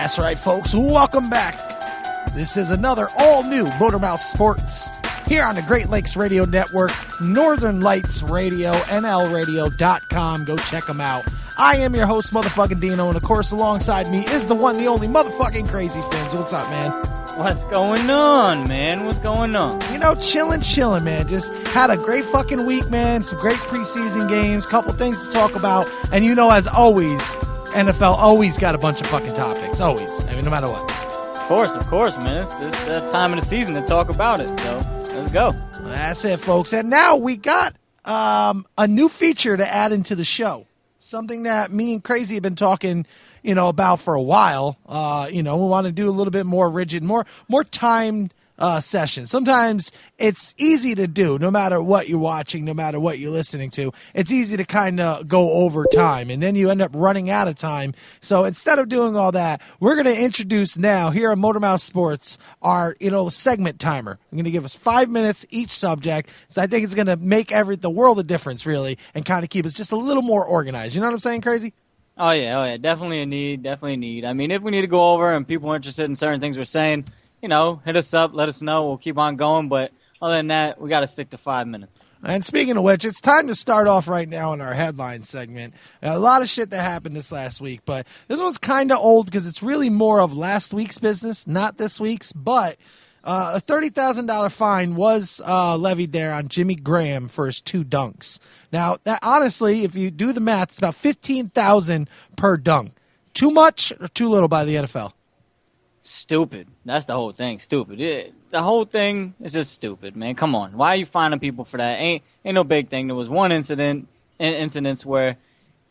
That's right, folks. Welcome back. This is another all-new Motormouth Sports here on the Great Lakes Radio Network, Northern Lights Radio, NLradio.com. Go check them out. I am your host, motherfucking Dino, and of course, alongside me is the one, the only motherfucking Crazy Fins. What's up, man? What's going on, man? What's going on? You know, chilling, man. Just had a great fucking week, man. Some great preseason games, couple things to talk about, and you know, as always, NFL always got a bunch of fucking topics. Always. I mean, no matter what. Of course, man. It's that time of the season to talk about it, so let's go. That's it, folks. And now we got a new feature to add into the show. Something that me and Crazy have been talking, about for a while. We want to do a little bit more rigid, more timed session. Sometimes it's easy to do, no matter what you're watching, no matter what you're listening to. It's easy to kind of go over time, and then you end up running out of time. So instead of doing all that, we're going to introduce now here on Motormouth Sports our segment timer. I'm going to give us 5 minutes each subject. So I think it's going to make the world a difference, really, and kind of keep us just a little more organized. You know what I'm saying, Crazy? Oh yeah. Definitely a need. I mean, if we need to go over and people are interested in certain things we're saying, hit us up, let us know. We'll keep on going. But other than that, we got to stick to 5 minutes. And speaking of which, it's time to start off right now in our headline segment. A lot of shit that happened this last week, but this one's kind of old because it's really more of last week's business, not this week's. But a $30,000 fine was levied there on Jimmy Graham for his 2 dunks. Now, that honestly, if you do the math, it's about $15,000 per dunk. Too much or too little by the NFL? Stupid. That's the whole thing. Stupid. The whole thing is just stupid, man. Come on. Why are you fining people for that? Ain't no big thing. There was one incidents where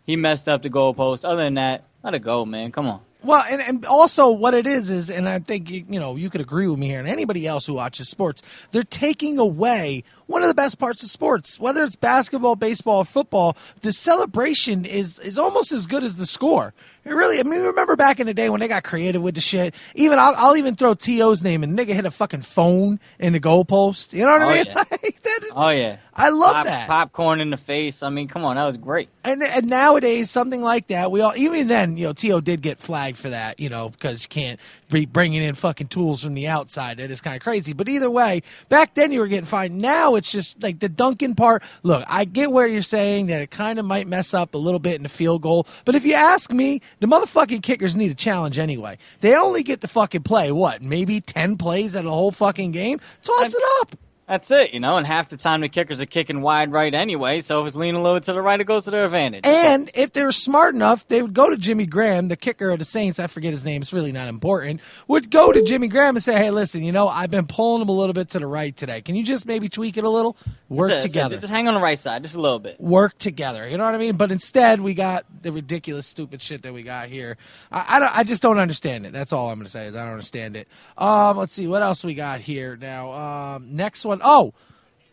he messed up the goalpost. Other than that, let it go, man. Come on. Well, and also what it is, and I think, you could agree with me here, and anybody else who watches sports, they're taking away one of the best parts of sports. Whether it's basketball, baseball, or football, the celebration is almost as good as the score. It really, remember back in the day when they got creative with the shit? Even I'll even throw T.O.'s name and nigga hit a fucking phone in the goalpost. You know what I mean? Yeah. Like, that is, oh, yeah. I love that. Popcorn in the face. I mean, come on. That was great. And nowadays, something like that, even then, T.O. did get flagged for that, because you can't be bringing in fucking tools from the outside. That is kind of crazy. But either way, back then you were getting fined. Now it's just like the dunking part. Look, I get where you're saying that it kind of might mess up a little bit in the field goal. But if you ask me, the motherfucking kickers need a challenge anyway. They only get to fucking play, maybe 10 plays at a whole fucking game? Toss it up. That's it, and half the time the kickers are kicking wide right anyway, so if it's leaning a little to the right, it goes to their advantage. And if they were smart enough, they would go to Jimmy Graham, the kicker of the Saints, I forget his name, it's really not important, would go to Jimmy Graham and say, hey, listen, I've been pulling him a little bit to the right today. Can you just maybe tweak it a little? Work together. Just hang on the right side, just a little bit. Work together, you know what I mean? But instead, we got the ridiculous, stupid shit that we got here. I just don't understand it. That's all I'm going to say is I don't understand it. Let's see, what else we got here now? Next one. Oh,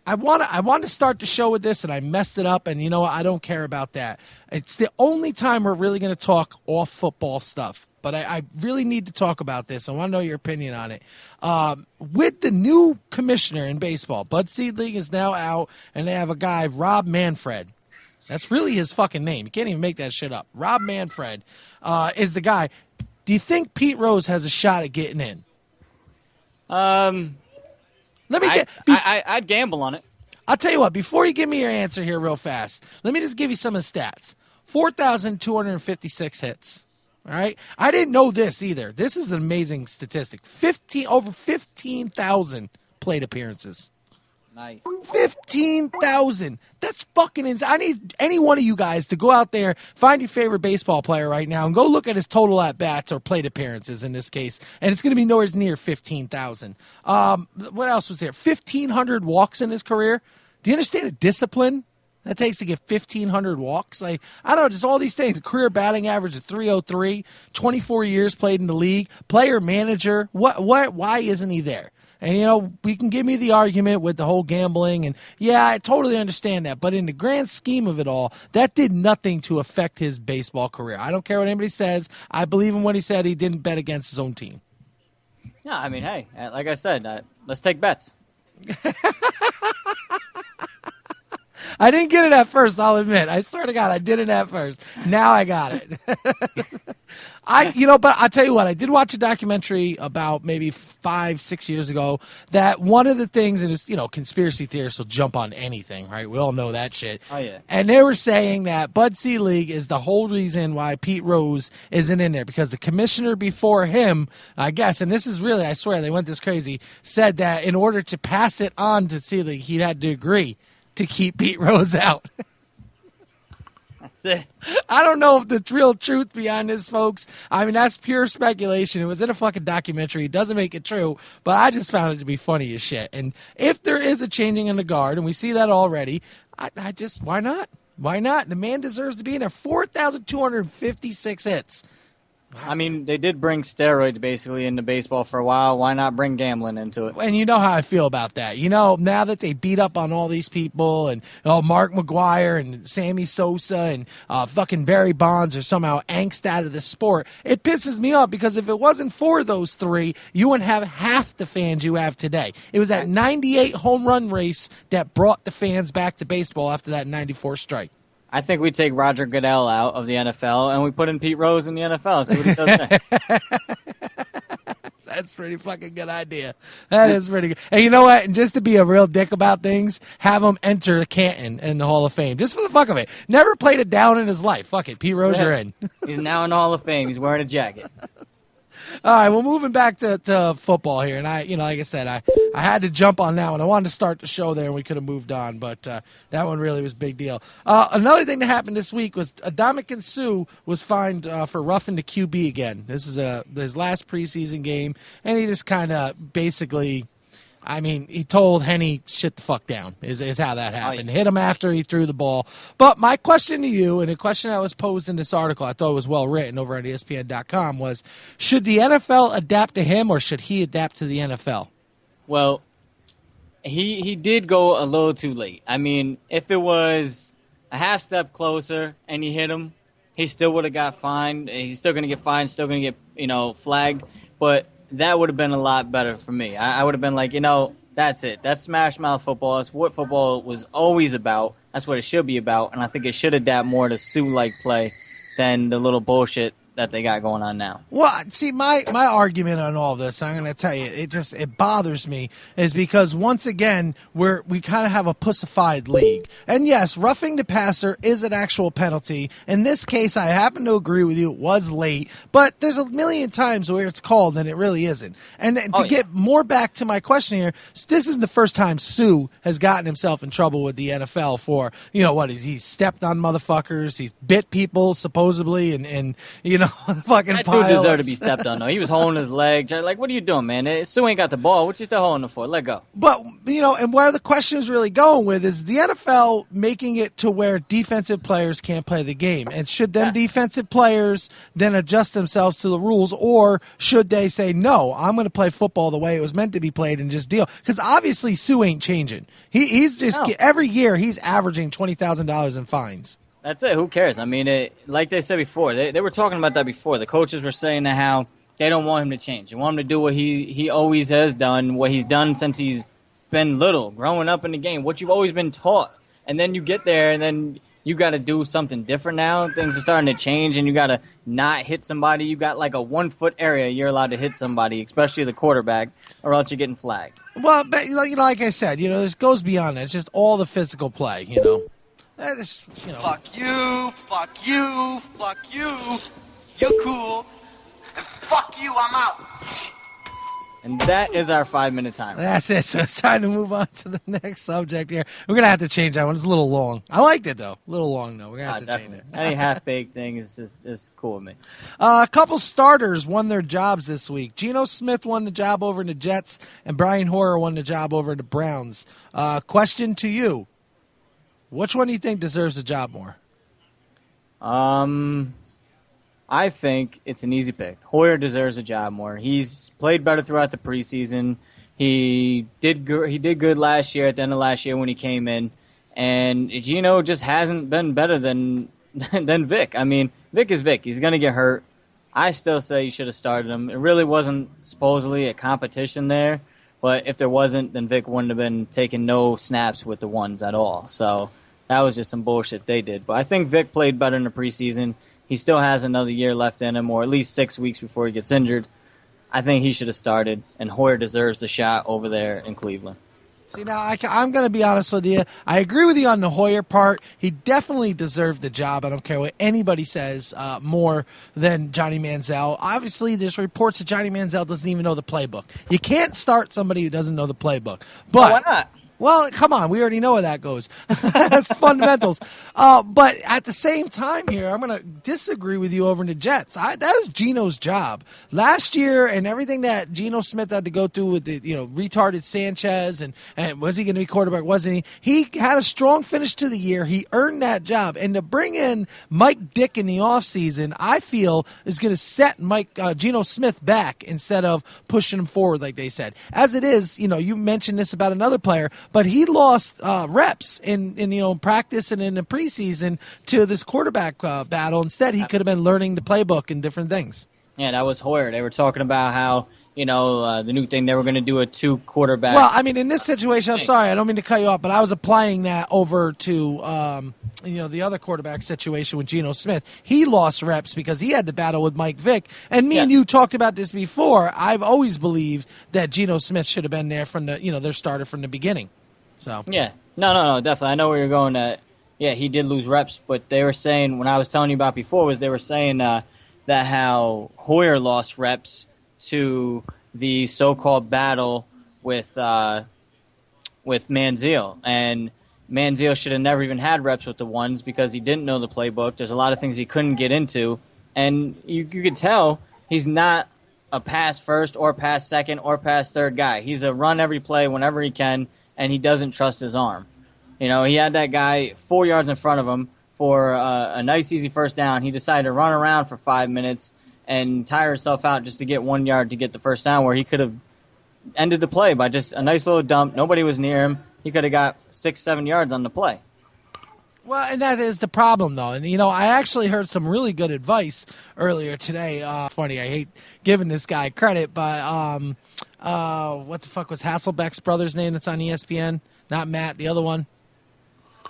I want to start the show with this, and I messed it up, and you know what? I don't care about that. It's the only time we're really going to talk off football stuff, but I really need to talk about this. I want to know your opinion on it. With the new commissioner in baseball, Bud Seedling is now out, and they have a guy, Rob Manfred. That's really his fucking name. You can't even make that shit up. Rob Manfred is the guy. Do you think Pete Rose has a shot at getting in? I'd gamble on it. I'll tell you what, before you give me your answer here real fast, let me just give you some of the stats. 4,256 hits. All right? I didn't know this either. This is an amazing statistic. Over 15,000 plate appearances. Nice. 15,000. That's fucking insane. I need any one of you guys to go out there, find your favorite baseball player right now, and go look at his total at-bats or plate appearances in this case, and it's going to be nowhere near 15,000. What else was there? 1,500 walks in his career. Do you understand the discipline that takes to get 1,500 walks? Like, I don't know, just all these things. Career batting average of 303, 24 years played in the league, player manager. Why isn't he there? And, we can give me the argument with the whole gambling, and yeah, I totally understand that. But in the grand scheme of it all, that did nothing to affect his baseball career. I don't care what anybody says. I believe in what he said. He didn't bet against his own team. Yeah, I mean, hey, like I said, let's take bets. I didn't get it at first, I'll admit. I swear to God, I didn't at first. Now I got it. But I'll tell you what, I did watch a documentary about maybe 5-6 years ago that one of the things that is, conspiracy theorists will jump on anything, right? We all know that shit. Oh, yeah. And they were saying that Bud Selig is the whole reason why Pete Rose isn't in there, because the commissioner before him, I guess, and this is really, I swear, they went this crazy, said that in order to pass it on to Selig, he had to agree to keep Pete Rose out. I don't know if the real truth behind this, folks. I mean, that's pure speculation. It was in a fucking documentary. It doesn't make it true, but I just found it to be funny as shit. And if there is a changing in the guard, and we see that already, I just, why not? Why not? The man deserves to be in there. 4,256 hits. I mean, they did bring steroids basically into baseball for a while. Why not bring gambling into it? And you know how I feel about that. Now that they beat up on all these people and Mark McGwire and Sammy Sosa and fucking Barry Bonds are somehow angst out of the sport, it pisses me off, because if it wasn't for those three, you wouldn't have half the fans you have today. It was that 98 home run race that brought the fans back to baseball after that 94 strike. I think we take Roger Goodell out of the NFL and we put in Pete Rose in the NFL. See what he does there. That's a pretty fucking good idea. That is pretty good. And you know what? And just to be a real dick about things, have him enter Canton in the Hall of Fame. Just for the fuck of it. Never played it down in his life. Fuck it. Pete Rose, you're in. He's now in the Hall of Fame. He's wearing a jacket. All right, well, moving back to football here, and like I said, I had to jump on that one. I wanted to start the show there, and we could have moved on, but that one really was a big deal. Another thing that happened this week was Ndamukong Suh was fined for roughing the QB again. This is his last preseason game, and he just kind of basically, he told Henny, shit the fuck down, is how that happened. Oh, yeah. Hit him after he threw the ball. But my question to you, and a question that was posed in this article, I thought was well written over on ESPN.com, was, should the NFL adapt to him, or should he adapt to the NFL? Well, he did go a little too late. If it was a half step closer and he hit him, he still would have got fined. He's still going to get fined, still going to get, flagged. But that would have been a lot better for me. I would have been like, that's it. That's smash mouth football. That's what football was always about. That's what it should be about. And I think it should adapt more to Sue-like play than the little bullshit that they got going on now. Well, see, my argument on all this, I'm going to tell you, it bothers me, is because once again, we kind of have a pussified league. And yes, roughing the passer is an actual penalty. In this case, I happen to agree with you, it was late, but there's a million times where it's called and it really isn't. And to get more back to my question here, this is the first time Sue has gotten himself in trouble with the NFL for, he's stepped on motherfuckers, he's bit people supposedly, and fucking that dude deserved to be stepped on, though. He was holding his leg. Like, what are you doing, man? Sue ain't got the ball. What you still holding it for? Let go. But, and where the question is really going with is the NFL making it to where defensive players can't play the game. And should them defensive players then adjust themselves to the rules, or should they say, no, I'm going to play football the way it was meant to be played and just deal? Because obviously Sue ain't changing. He's just, every year he's averaging $20,000 in fines. That's it. Who cares? Like they said before, they were talking about that before. The coaches were saying that how they don't want him to change. They want him to do what he always has done, what he's done since he's been little, growing up in the game, what you've always been taught. And then you get there, and then you got to do something different now. Things are starting to change, and you got to not hit somebody. You got like a 1 foot area you're allowed to hit somebody, especially the quarterback, or else you're getting flagged. Well, but, like I said, this goes beyond that. It's just all the physical play, Fuck you, fuck you, fuck you. You're cool. And fuck you, I'm out. And that is our 5-minute timer. That's it. So it's time to move on to the next subject here. We're going to have to change that one. It's a little long. I liked it, though. A little long, though. We're going to have to change it. Any half-baked thing is cool with me. A couple starters won their jobs this week. Geno Smith won the job over in the Jets, and Brian Hoyer won the job over in the Browns. Question to you. Which one do you think deserves the job more? I think it's an easy pick. Hoyer deserves a job more. He's played better throughout the preseason. He did good last year, at the end of last year when he came in. And Geno just hasn't been better than Vic. Vic is Vic. He's going to get hurt. I still say you should have started him. It really wasn't supposedly a competition there. But if there wasn't, then Vic wouldn't have been taking no snaps with the ones at all. So that was just some bullshit they did. But I think Vic played better in the preseason. he still has another year left in him, or at least 6 weeks before he gets injured. I think he should have started, and Hoyer deserves the shot over there in Cleveland. See, now, I'm going to be honest with you. I agree with you on the Hoyer part. He definitely deserved the job. I don't care what anybody says more than Johnny Manziel. Obviously, there's reports that Johnny Manziel doesn't even know the playbook. You can't start somebody who doesn't know the playbook. But why not? Well, come on. We already know how that goes. That's fundamentals. But at the same time here, I'm going to disagree with you over in the Jets. That was Geno's job. Last year and everything that Geno Smith had to go through with the retarded Sanchez and was he going to be quarterback? Wasn't he? He had a strong finish to the year. He earned that job. And to bring in Mike Dick in the offseason, I feel is going to set Geno Smith back instead of pushing him forward like they said. As it is, you mentioned this about another player, but he lost reps in practice and in the preseason to this quarterback battle. Instead, he could have been learning the playbook and different things. Yeah, that was Hoyer. They were talking about how the new thing they were going to do a 2 quarterback. Well, I mean, in this situation, I'm sorry, I don't mean to cut you off, but I was applying that over to the other quarterback situation with Geno Smith. He lost reps because he had to battle with Mike Vick. And me and you talked about this before. I've always believed that Geno Smith should have been there from their starter from the beginning. So yeah, no, definitely. I know where you're going. Yeah, he did lose reps, but they were saying, when I was telling you about before, was they were saying that how Hoyer lost reps to the so-called battle with Manziel, and Manziel should have never even had reps with the ones because he didn't know the playbook. There's a lot of things he couldn't get into, and you could tell he's not a pass first or pass second or pass third guy. He's a run every play whenever he can, and he doesn't trust his arm. He had that guy 4 yards in front of him for a nice, easy first down. He decided to run around for 5 minutes and tire himself out just to get 1 yard to get the first down, where he could have ended the play by just a nice little dump. Nobody was near him. He could have got 6-7 yards on the play. Well, and that is the problem, though. And, I actually heard some really good advice earlier today. Funny, I hate giving this guy credit, but what the fuck was Hasselbeck's brother's name that's on ESPN? Not Matt, the other one.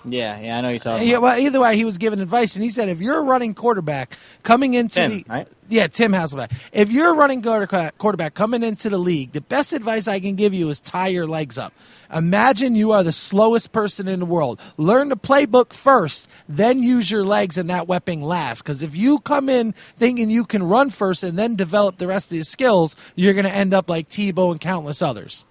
Yeah, I know you're talking about. Yeah, well, either way, he was giving advice, and he said if you're a running quarterback coming into right? Yeah, Tim Hasselbeck. If you're a running quarterback coming into the league, the best advice I can give you is tie your legs up. Imagine you are the slowest person in the world. Learn the playbook first, then use your legs and that weapon last. Because if you come in thinking you can run first and then develop the rest of your skills, you're going to end up like Tebow and countless others.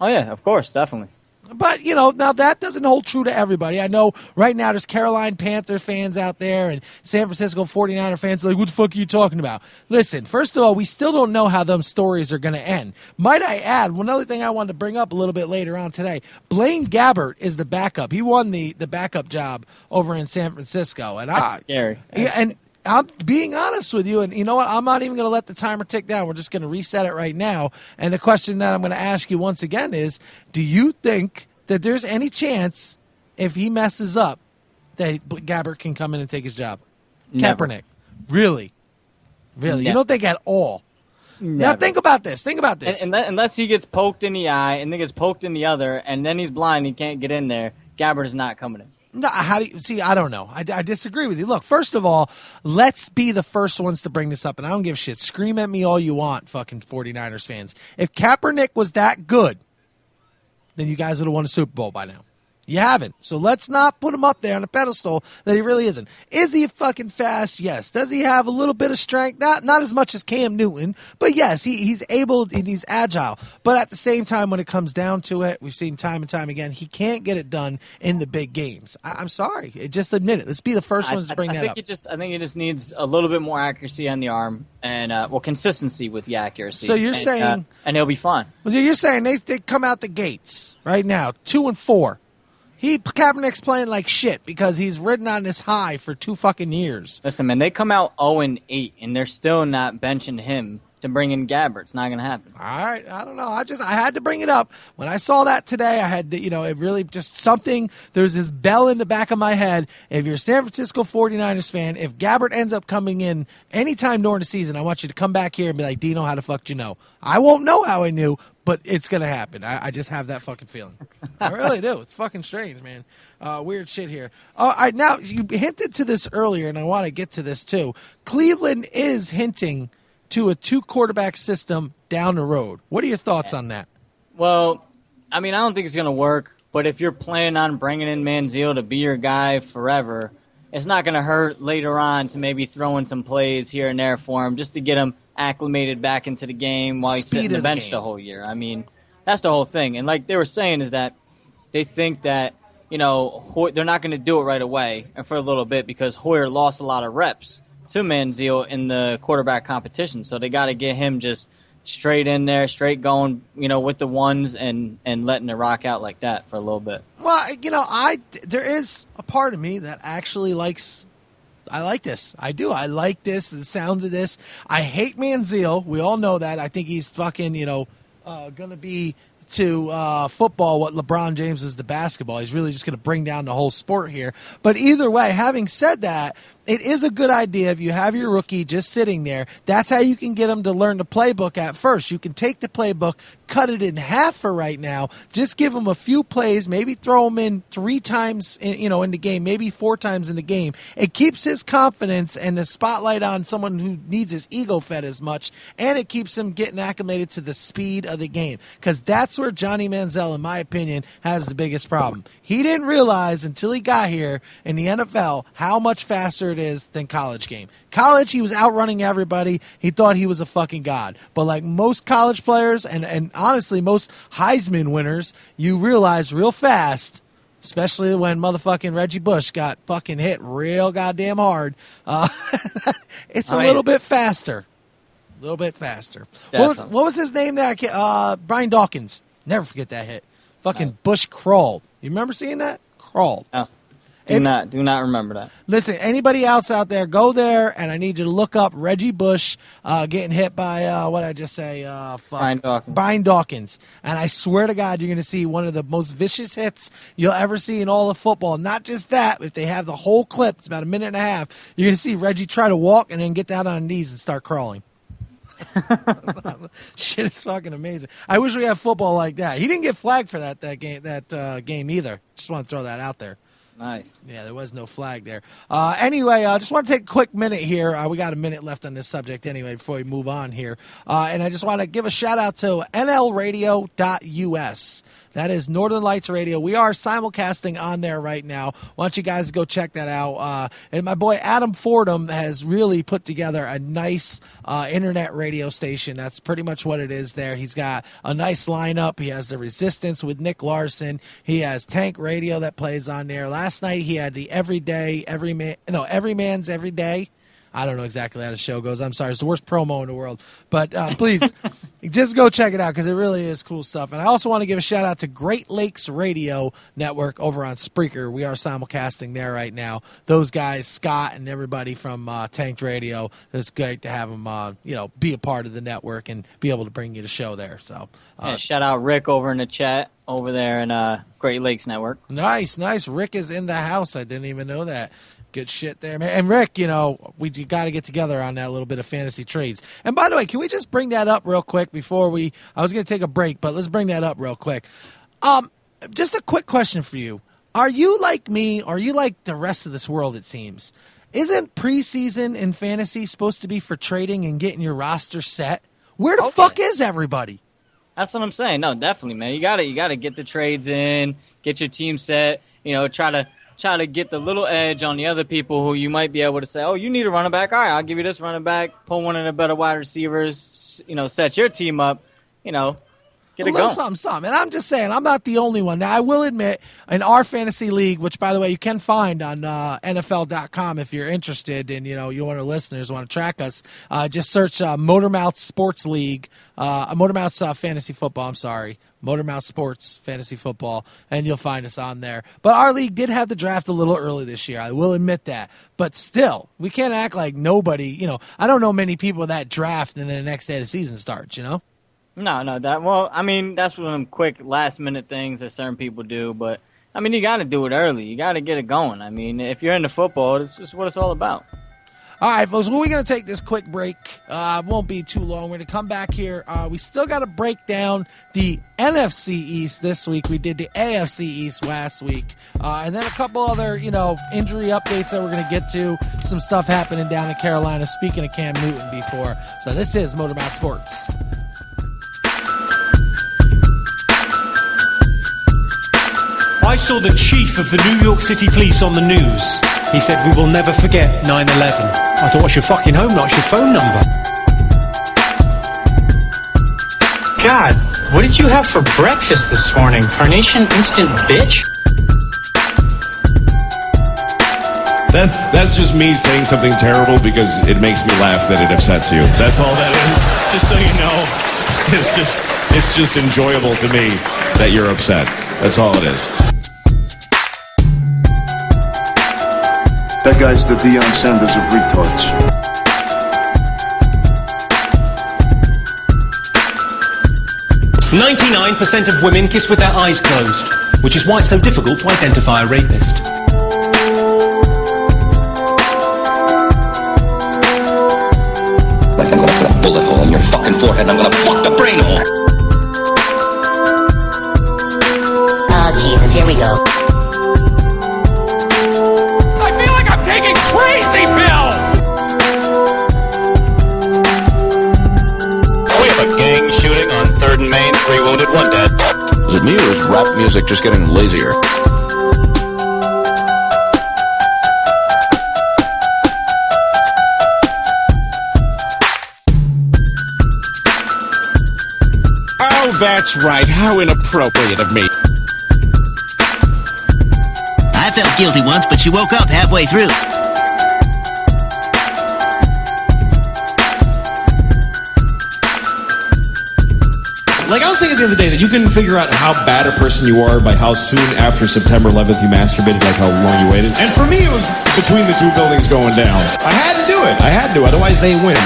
Oh, yeah, of course, definitely. But, now that doesn't hold true to everybody. I know right now there's Carolina Panther fans out there and San Francisco 49er fans like, what the fuck are you talking about? Listen, first of all, we still don't know how them stories are going to end. Might I add, one other thing I wanted to bring up a little bit later on today. Blaine Gabbert is the backup. He won the backup job over in San Francisco. And That's scary. And I'm being honest with you, and you know what? I'm not even going to let the timer tick down. We're just going to reset it right now. And the question that I'm going to ask you once again is, do you think that there's any chance, if he messes up, that Gabbert can come in and take his job? Never. Kaepernick. Really? Really? Never. You don't think at all? Never. Now think about this. Unless he gets poked in the eye and then gets poked in the other, and then he's blind and he can't get in there, Gabbert is not coming in. No, how do you see? I don't know. I disagree with you. Look, first of all, let's be the first ones to bring this up, and I don't give a shit. Scream at me all you want, fucking 49ers fans. If Kaepernick was that good, then you guys would have won a Super Bowl by now. You haven't. So let's not put him up there on a pedestal that he really isn't. Is he fucking fast? Yes. Does he have a little bit of strength? Not as much as Cam Newton, but yes, he's able and he's agile. But at the same time, when it comes down to it, we've seen time and time again, he can't get it done in the big games. I'm sorry. Just admit it. Let's be the first ones to bring that up. I think he just needs a little bit more accuracy on the arm and consistency with the accuracy. So you're saying, and he'll be fine. Well, you're saying they come out the gates right now 2-4. Kaepernick's playing like shit because he's ridden on this high for 2 fucking years. Listen, man, they come out 0-8, and they're still not benching him to bring in Gabbert. It's not going to happen. All right. I don't know. I had to bring it up. When I saw that today, I had to, it really just something, there's this bell in the back of my head. If you're a San Francisco 49ers fan, if Gabbert ends up coming in anytime during the season, I want you to come back here and be like, Dino, how the fuck do you know? I won't know how I knew, but it's going to happen. I just have that fucking feeling. I really do. It's fucking strange, man. Weird shit here. All right, now, you hinted to this earlier, and I want to get to this too. Cleveland is hinting to a 2-quarterback system down the road. What are your thoughts on that? Well, I mean, I don't think it's going to work, but if you're planning on bringing in Manziel to be your guy forever, it's not going to hurt later on to maybe throw in some plays here and there for him just to get him acclimated back into the game while he's sitting the bench the whole year. I mean, that's the whole thing. And like they were saying is that they think that, they're not going to do it right away and for a little bit because Hoyer lost a lot of reps to Manziel in the quarterback competition. So they got to get him just straight in there, straight going, with the ones and letting it rock out like that for a little bit. Well, there is a part of me that actually likes. I like this. I do. I like this. The sounds of this. I hate Manziel. We all know that. I think he's fucking, gonna be to football what LeBron James is to basketball. He's really just gonna bring down the whole sport here. But either way, having said that, it is a good idea if you have your rookie just sitting there. That's how you can get him to learn the playbook at first. You can take the playbook, cut it in half for right now. Just give him a few plays, maybe throw him in 3 times, in the game, maybe 4 times in the game. It keeps his confidence and the spotlight on someone who needs his ego fed as much, and it keeps him getting acclimated to the speed of the game. Because that's where Johnny Manziel, in my opinion, has the biggest problem. He didn't realize until he got here in the NFL how much faster it is than college game. College, he was outrunning everybody. He thought he was a fucking god. But like most college players and honestly most Heisman winners, you realize real fast, especially when motherfucking Reggie Bush got fucking hit real goddamn hard, it's a little bit faster. A little bit faster. What was his name there? Brian Dawkins. Never forget that hit. Fucking Bush crawled. You remember seeing that? Crawled. Oh. Do not remember that. Listen, anybody else out there, go there, and I need you to look up Reggie Bush getting hit by, what did I just say? Brian Dawkins. And I swear to God, you're going to see one of the most vicious hits you'll ever see in all of football. Not just that, if they have the whole clip, it's about a minute and a half, you're going to see Reggie try to walk and then get down on his knees and start crawling. Shit is fucking amazing. I wish we had football like that. He didn't get flagged for that game either. Just want to throw that out there. Nice. Yeah, there was no flag there. Anyway, I just want to take a quick minute here. We got a minute left on this subject anyway before we move on here. And I just want to give a shout-out to nlradio.us. That is Northern Lights Radio. We are simulcasting on there right now. Why don't you guys go check that out? And my boy Adam Fordham has really put together a nice internet radio station. That's pretty much what it is there. He's got a nice lineup. He has The Resistance with Nick Larson. He has Tank Radio that plays on there. Last night he had the Every Man's Every Day. I don't know exactly how the show goes. I'm sorry. It's the worst promo in the world. But please, just go check it out because it really is cool stuff. And I also want to give a shout-out to Great Lakes Radio Network over on Spreaker. We are simulcasting there right now. Those guys, Scott and everybody from Tanked Radio, it's great to have them be a part of the network and be able to bring you the show there. So shout out Rick over in the chat over there in Great Lakes Network. Nice. Rick is in the house. I didn't even know that. Good shit there, man. And Rick, we got to get together on that little bit of fantasy trades. And by the way, can we just bring that up real quick before I was going to take a break, but let's bring that up real quick. Just a quick question for you. Are you like me, or are you like the rest of this world, it seems? Isn't preseason in fantasy supposed to be for trading and getting your roster set? Where the fuck is everybody? That's what I'm saying. No, definitely, man. You gotta get the trades in, get your team set, try to get the little edge on the other people who you might be able to say, oh, you need a running back. All right, I'll give you this running back. Pull one of the better wide receivers. Set your team up. Get it going. Something. And I'm just saying, I'm not the only one. Now, I will admit, in our fantasy league, which, by the way, you can find on NFL.com if you're interested and, you want our listeners want to track us, just search Motormouth Sports League, Motormouth's Fantasy Football, I'm sorry. Motormouth Sports Fantasy Football, and you'll find us on there. But our league did have the draft a little early this year. I will admit that. But still, we can't act like nobody, I don't know many people that draft and then the next day the season starts, No, that's one of them quick last-minute things that certain people do. But, you got to do it early. You got to get it going. If you're into football, it's just what it's all about. All right, folks, well, we're going to take this quick break. Won't be too long. We're going to come back here. We still got to break down the NFC East this week. We did the AFC East last week. And then a couple other, injury updates that we're going to get to. Some stuff happening down in Carolina, speaking of Cam Newton before. So this is Motormouth Sports. I saw the chief of the New York City Police on the news. He said, we will never forget 9/11. I thought, what's your fucking home, not your phone number? God, what did you have for breakfast this morning? Carnation instant bitch? That's just me saying something terrible because it makes me laugh that it upsets you. That's all that is. Just so you know, it's just enjoyable to me that you're upset. That's all it is. That guy's the Deion Sanders of retards. "99% of women kiss with their eyes closed, which is why it's so difficult to identify a rapist." Like I'm gonna put a bullet hole in your fucking forehead and I'm gonna fuck the brain hole. Oh, Jesus, here we go. I feel like I'm taking crazy pills! We have a gang shooting on 3rd and Main, 3 wounded, 1 dead. Is it me or is rap music just getting lazier? Oh, that's right. How inappropriate of me. I felt guilty once, but she woke up halfway through. Like, I was thinking the other day that you can figure out how bad a person you are by how soon after September 11th you masturbated, like how long you waited. And for me, it was between the 2 buildings going down. I had to do it. I had to, otherwise they win.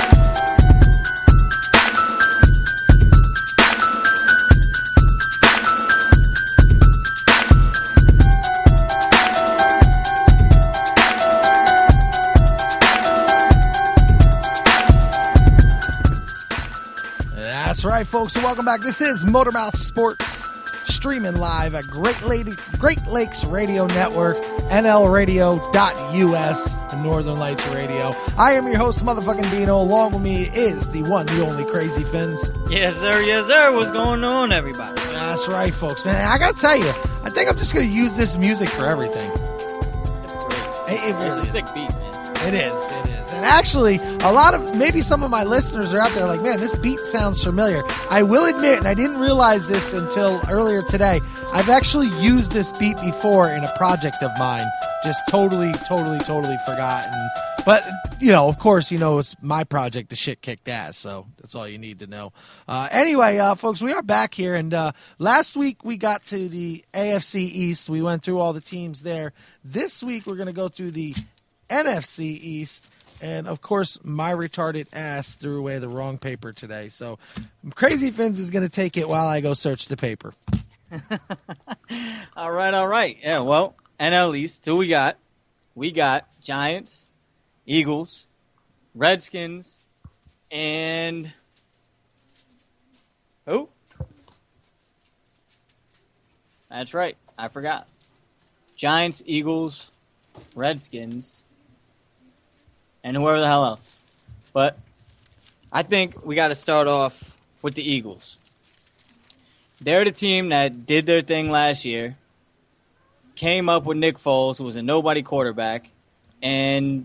That's right, folks. Welcome back. This is Motormouth Sports, streaming live at Great Lakes Radio Network, NLRadio.us, and Northern Lights Radio. I am your host, motherfucking Dino. Along with me is the one, the only Crazy Fins. Yes, sir. Yes, sir. What's going on, everybody? That's right, folks. Man, I gotta tell you, I think I'm just gonna use this music for everything. It's great. It really It's a is. sick beat, man. It is. And actually, maybe some of my listeners are out there like, man, this beat sounds familiar. I will admit, and I didn't realize this until earlier today, I've actually used this beat before in a project of mine. Just totally forgotten. But, of course, it's my project. The shit kicked ass, so that's all you need to know. Anyway, folks, we are back here, and last week we got to the AFC East. We went through all the teams there. This week we're going to go through the NFC East. And, of course, my retarded ass threw away the wrong paper today. So Crazy Fins is going to take it while I go search the paper. All right. Yeah, well, NL East, who we got? We got Giants, Eagles, Redskins, and who? That's right. I forgot. Giants, Eagles, Redskins, and whoever the hell else. But I think we got to start off with the Eagles. They're the team that did their thing last year, came up with Nick Foles, who was a nobody quarterback, and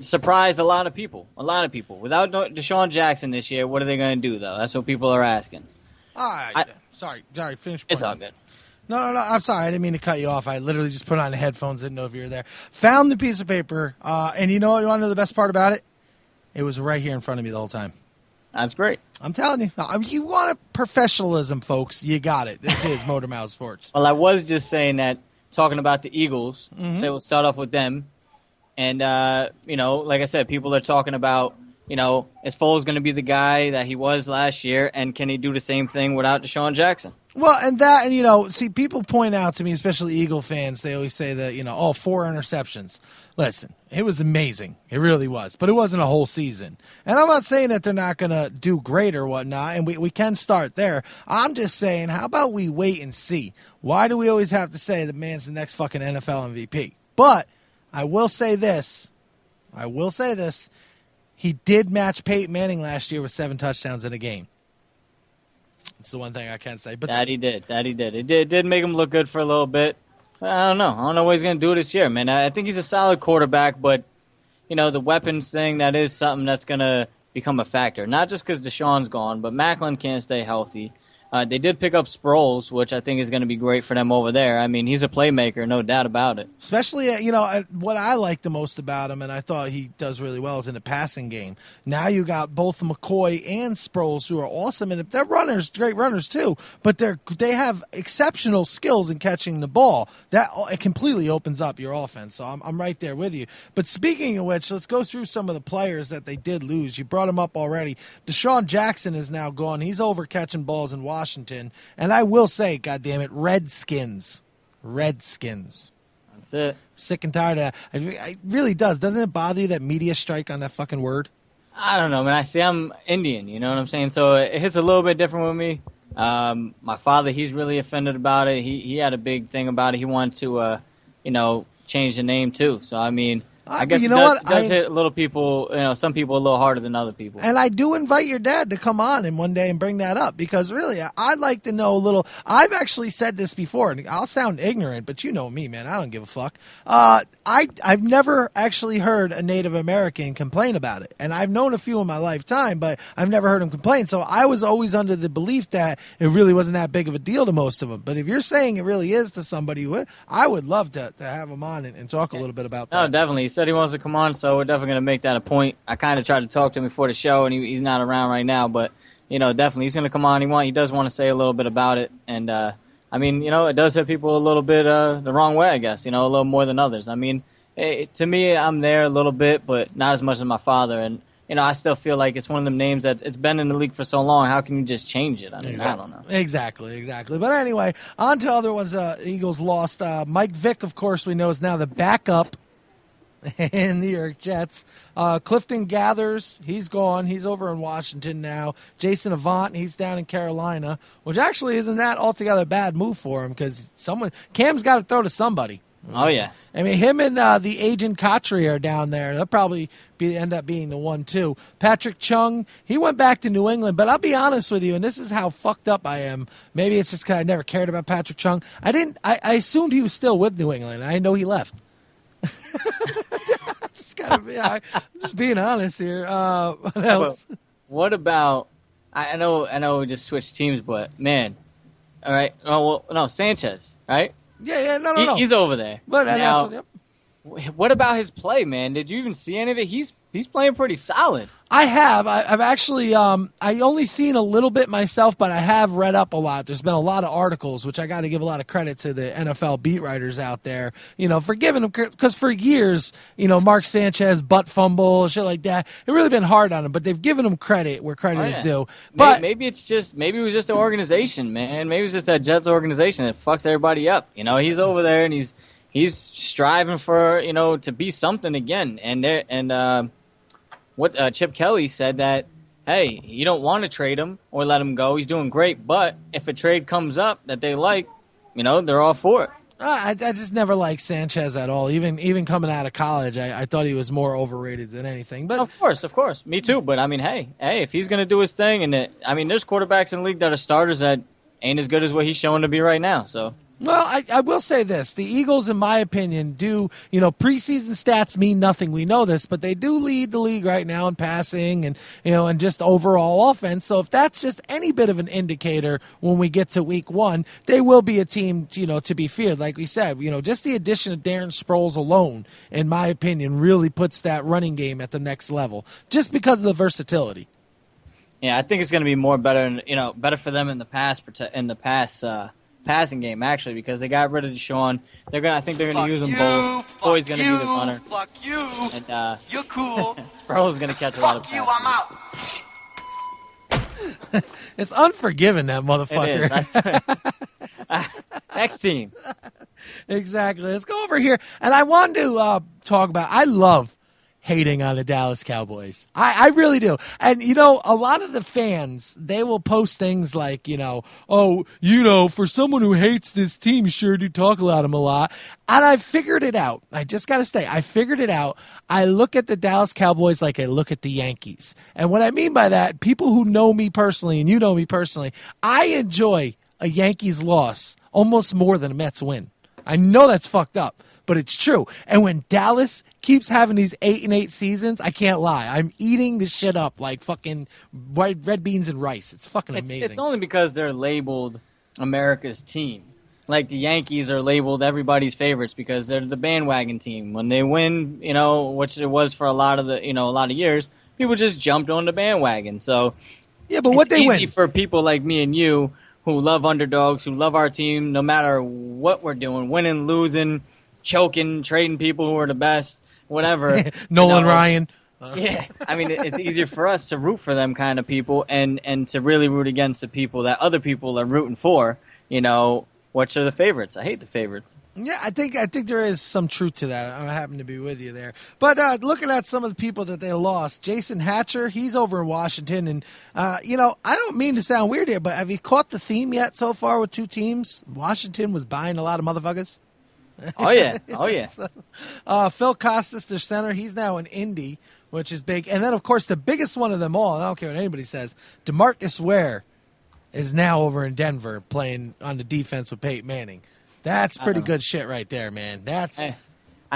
surprised a lot of people. Without Deshaun Jackson this year, what are they going to do, though? That's what people are asking. All right. Sorry, finish. It's all good. No, I'm sorry. I didn't mean to cut you off. I literally just put on the headphones, didn't know if you were there. Found the piece of paper, and you know what? You want to know the best part about it? It was right here in front of me the whole time. That's great. I'm telling you. You want professionalism, folks. You got it. This is Motormouth Sports. Well, I was just saying that, talking about the Eagles, so we'll start off with them. And, like I said, people are talking about, is Foles going to be the guy that he was last year, and can he do the same thing without Deshaun Jackson? Well, and see, people point out to me, especially Eagle fans, they always say that, 4 interceptions. listen, it was amazing. It really was. But it wasn't a whole season. And I'm not saying that they're not going to do great or whatnot, and we can start there. I'm just saying, how about we wait and see? Why do we always have to say the man's the next fucking NFL MVP? But I will say this. He did match Peyton Manning last year with 7 touchdowns in a game. That's the one thing I can say. But That he did. It did make him look good for a little bit. I don't know what he's going to do this year, man. I think he's a solid quarterback, but, the weapons thing, that is something that's going to become a factor. Not just because Deshaun's gone, but Macklin can't stay healthy. They did pick up Sproles, which I think is going to be great for them over there. I mean, he's a playmaker, no doubt about it. Especially, what I like the most about him, and I thought he does really well, is in the passing game. Now you got both McCoy and Sproles, who are awesome, and they're runners, great runners too, but they have exceptional skills in catching the ball. It completely opens up your offense, so I'm right there with you. But speaking of which, let's go through some of the players that they did lose. You brought them up already. Deshaun Jackson is now gone. He's over catching balls in Washington, and I will say, goddamn it, Redskins. That's it. Sick and tired of that. It really does. Doesn't it bother you that media strike on that fucking word? I don't know, man. I'm Indian, you know what I'm saying? So it hits a little bit different with me. My father, he's really offended about it. He had a big thing about it. He wanted to, change the name too. So, I mean, I guess it does hit a little people, some people a little harder than other people. And I do invite your dad to come on and one day and bring that up, because really, I'd like to know a little. I've actually said this before, and I'll sound ignorant, but you know me, man. I don't give a fuck. I've never actually heard a Native American complain about it, and I've known a few in my lifetime, but I've never heard them complain. So I was always under the belief that it really wasn't that big of a deal to most of them. But if you're saying it really is to somebody, I would love to have him on and talk a little bit about that. No, definitely. He said he wants to come on, so we're definitely going to make that a point. I kind of tried to talk to him before the show, and he's not around right now, but, definitely he's going to come on. He does want to say a little bit about it, and, it does hit people a little bit the wrong way, I guess, a little more than others. I mean, to me, I'm there a little bit, but not as much as my father, and, I still feel like it's one of them names that it's been in the league for so long. How can you just change it? I mean, I don't know. Exactly. But anyway, on to other ones. Eagles lost. Mike Vick, of course, we know is now the backup in New York Jets. Clifton Gathers, he's gone. He's over in Washington now. Jason Avant, he's down in Carolina, which actually isn't that altogether a bad move for him, because Cam's got to throw to somebody. Oh, yeah. I mean, him and the agent Kotri are down there. They'll probably end up being the one, too. Patrick Chung, he went back to New England, but I'll be honest with you, and this is how fucked up I am. Maybe it's just because I never cared about Patrick Chung. I assumed he was still with New England. I know he left. I'm just being honest here. What else? What about? I know we just switched teams, but man, all right. Oh well, no, Sanchez, right? Yeah, no. He's over there. But now, what about his play, man? Did you even see any of it? He's playing pretty solid. I have. I've actually, I only seen a little bit myself, but I have read up a lot. There's been a lot of articles, which I got to give a lot of credit to the NFL beat writers out there, for giving him, because for years, Mark Sanchez, butt fumble, shit like that. It really been hard on him, but they've given him credit where credit is due. But maybe it was just the organization, man. Maybe it was just that Jets organization that fucks everybody up. He's over there and he's striving for, to be something again. What Chip Kelly said that, hey, you don't want to trade him or let him go. He's doing great, but if a trade comes up that they like, they're all for it. I just never liked Sanchez at all. Even coming out of college, I thought he was more overrated than anything. But of course, me too. But I mean, hey, if he's going to do his thing, and there's quarterbacks in the league that are starters that ain't as good as what he's showing to be right now. So. Well, I will say this. The Eagles, in my opinion, do, preseason stats mean nothing. We know this, but they do lead the league right now in passing and, and just overall offense. So if that's just any bit of an indicator when we get to week 1, they will be a team, to be feared. Like we said, just the addition of Darren Sproles alone, in my opinion, really puts that running game at the next level just because of the versatility. Yeah, I think it's going to be better for them in the passing game, actually, because they got rid of Deshaun. I think they're going to use them both. Boyd's going to be the runner. Fuck you. And you're cool. Sproles is going to catch a lot of passes. Fuck you, I'm out. It's unforgiving, that motherfucker. Next team. Exactly. Let's go over here. And I wanted to talk about. I love hating on the Dallas Cowboys. I really do. And, you know, a lot of the fans, they will post things like, you know, oh, you know, for someone who hates this team, you sure do talk about them a lot. And I figured it out. I just got to say, I figured it out. I look at the Dallas Cowboys like I look at the Yankees. And what I mean by that, people who know me personally, and you know me personally, I enjoy a Yankees loss almost more than a Mets win. I know that's fucked up, but it's true. And when Dallas keeps having these 8-8 seasons, I can't lie. I'm eating this shit up like fucking red beans and rice. It's fucking amazing. It's only because they're labeled America's team. Like the Yankees are labeled everybody's favorites because they're the bandwagon team. When they win, you know, which it was for a lot of years, people just jumped on the bandwagon. So yeah, but what they win? It's easy win for people like me and you who love underdogs, who love our team, no matter what we're doing, winning, losing, choking, trading people who are the best, whatever. Nolan Ryan. Yeah, I mean, it's easier for us to root for them kind of people and to really root against the people that other people are rooting for, you know, which are the favorites. I hate the favorites. Yeah, I think there is some truth to that. I happen to be with you there. But looking at some of the people that they lost, Jason Hatcher, he's over in Washington. And, you know, I don't mean to sound weird here, but have you caught the theme yet so far with two teams? Washington was buying a lot of motherfuckers. Oh, yeah. Oh, yeah. So, Phil Costas, their center, he's now in Indy, which is big. And then, of course, the biggest one of them all, and I don't care what anybody says, DeMarcus Ware is now over in Denver playing on the defense with Peyton Manning. That's pretty good shit right there, man. I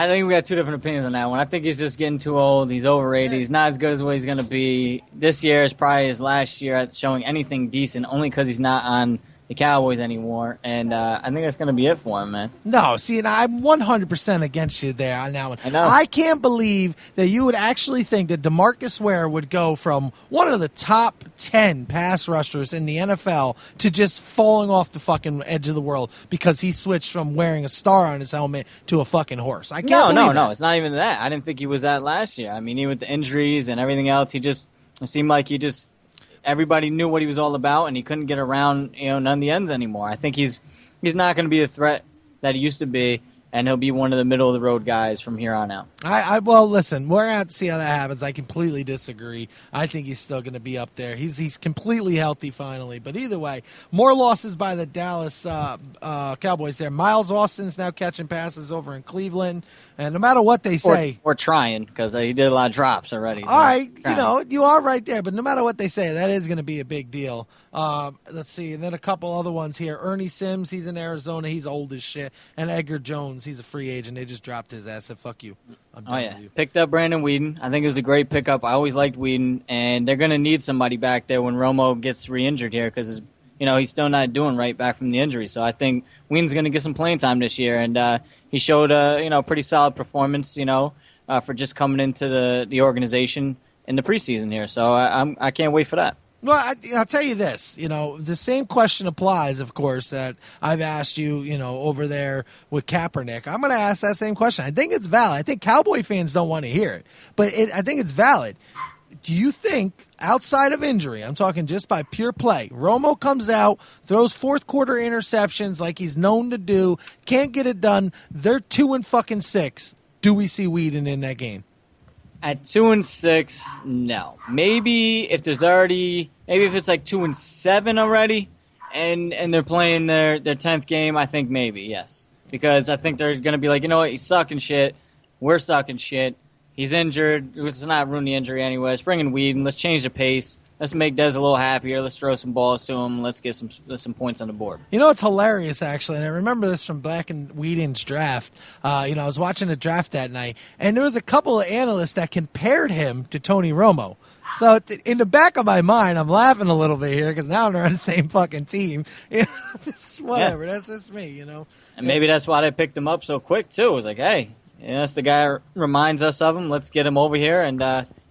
think we got two different opinions on that one. I think he's just getting too old. He's overrated. He's not as good as what he's going to be. This year is probably his last year at showing anything decent, only because he's not on the Cowboys anymore. And I think that's going to be it for him, man. No, see, and I'm 100% against you there on that one. I know. I can't believe that you would actually think that DeMarcus Ware would go from one of the top 10 pass rushers in the NFL to just falling off the fucking edge of the world because he switched from wearing a star on his helmet to a fucking horse. I can't believe No, it's not even that. I didn't think he was that last year. I mean, even with the injuries and everything else, it seemed like everybody knew what he was all about, and he couldn't get around, you know, none of the ends anymore. I think he's not going to be the threat that he used to be, and he'll be one of the middle-of-the-road guys from here on out. Well, listen, we're going to have to see how that happens. I completely disagree. I think he's still going to be up there. He's completely healthy finally. But either way, more losses by the Dallas Cowboys there. Miles Austin's now catching passes over in Cleveland. And no matter what they say... We're trying, because he did a lot of drops already. All right, you know, you are right there. But no matter what they say, that is going to be a big deal. Let's see. And then a couple other ones here. Ernie Sims, he's in Arizona. He's old as shit. And Edgar Jones, he's a free agent. They just dropped his ass. Said, fuck you. I'm done with you. Picked up Brandon Whedon. I think it was a great pickup. I always liked Whedon. And they're going to need somebody back there when Romo gets re-injured here because, you know, he's still not doing right back from the injury. So I think Whedon's going to get some playing time this year. And he showed a pretty solid performance, for just coming into the organization in the preseason here. So I can't wait for that. Well, I'll tell you this, the same question applies, of course, that I've asked you, over there with Kaepernick. I'm going to ask that same question. I think it's valid. I think Cowboy fans don't want to hear it, but I think it's valid. Do you think, outside of injury, I'm talking just by pure play, Romo comes out, throws fourth quarter interceptions like he's known to do, can't get it done, they're 2-6. Do we see Whedon in that game? At 2-6, no. Maybe if it's like 2-7 already, and they're playing their 10th game, I think maybe, yes. Because I think they're going to be like, you know what, he's sucking shit, we're sucking shit, he's injured, let's not ruin the injury anyway, let's bring in Whedon, let's change the pace, let's make Dez a little happier, let's throw some balls to him, let's get some points on the board. It's hilarious, actually, and I remember this from back in Whedon's draft. I was watching the draft that night, and there was a couple of analysts that compared him to Tony Romo. So in the back of my mind, I'm laughing a little bit here because now they're on the same fucking team. Just whatever, That's just me, And maybe that's why they picked him up so quick, too. It was like, hey, that's the guy who reminds us of him. Let's get him over here. And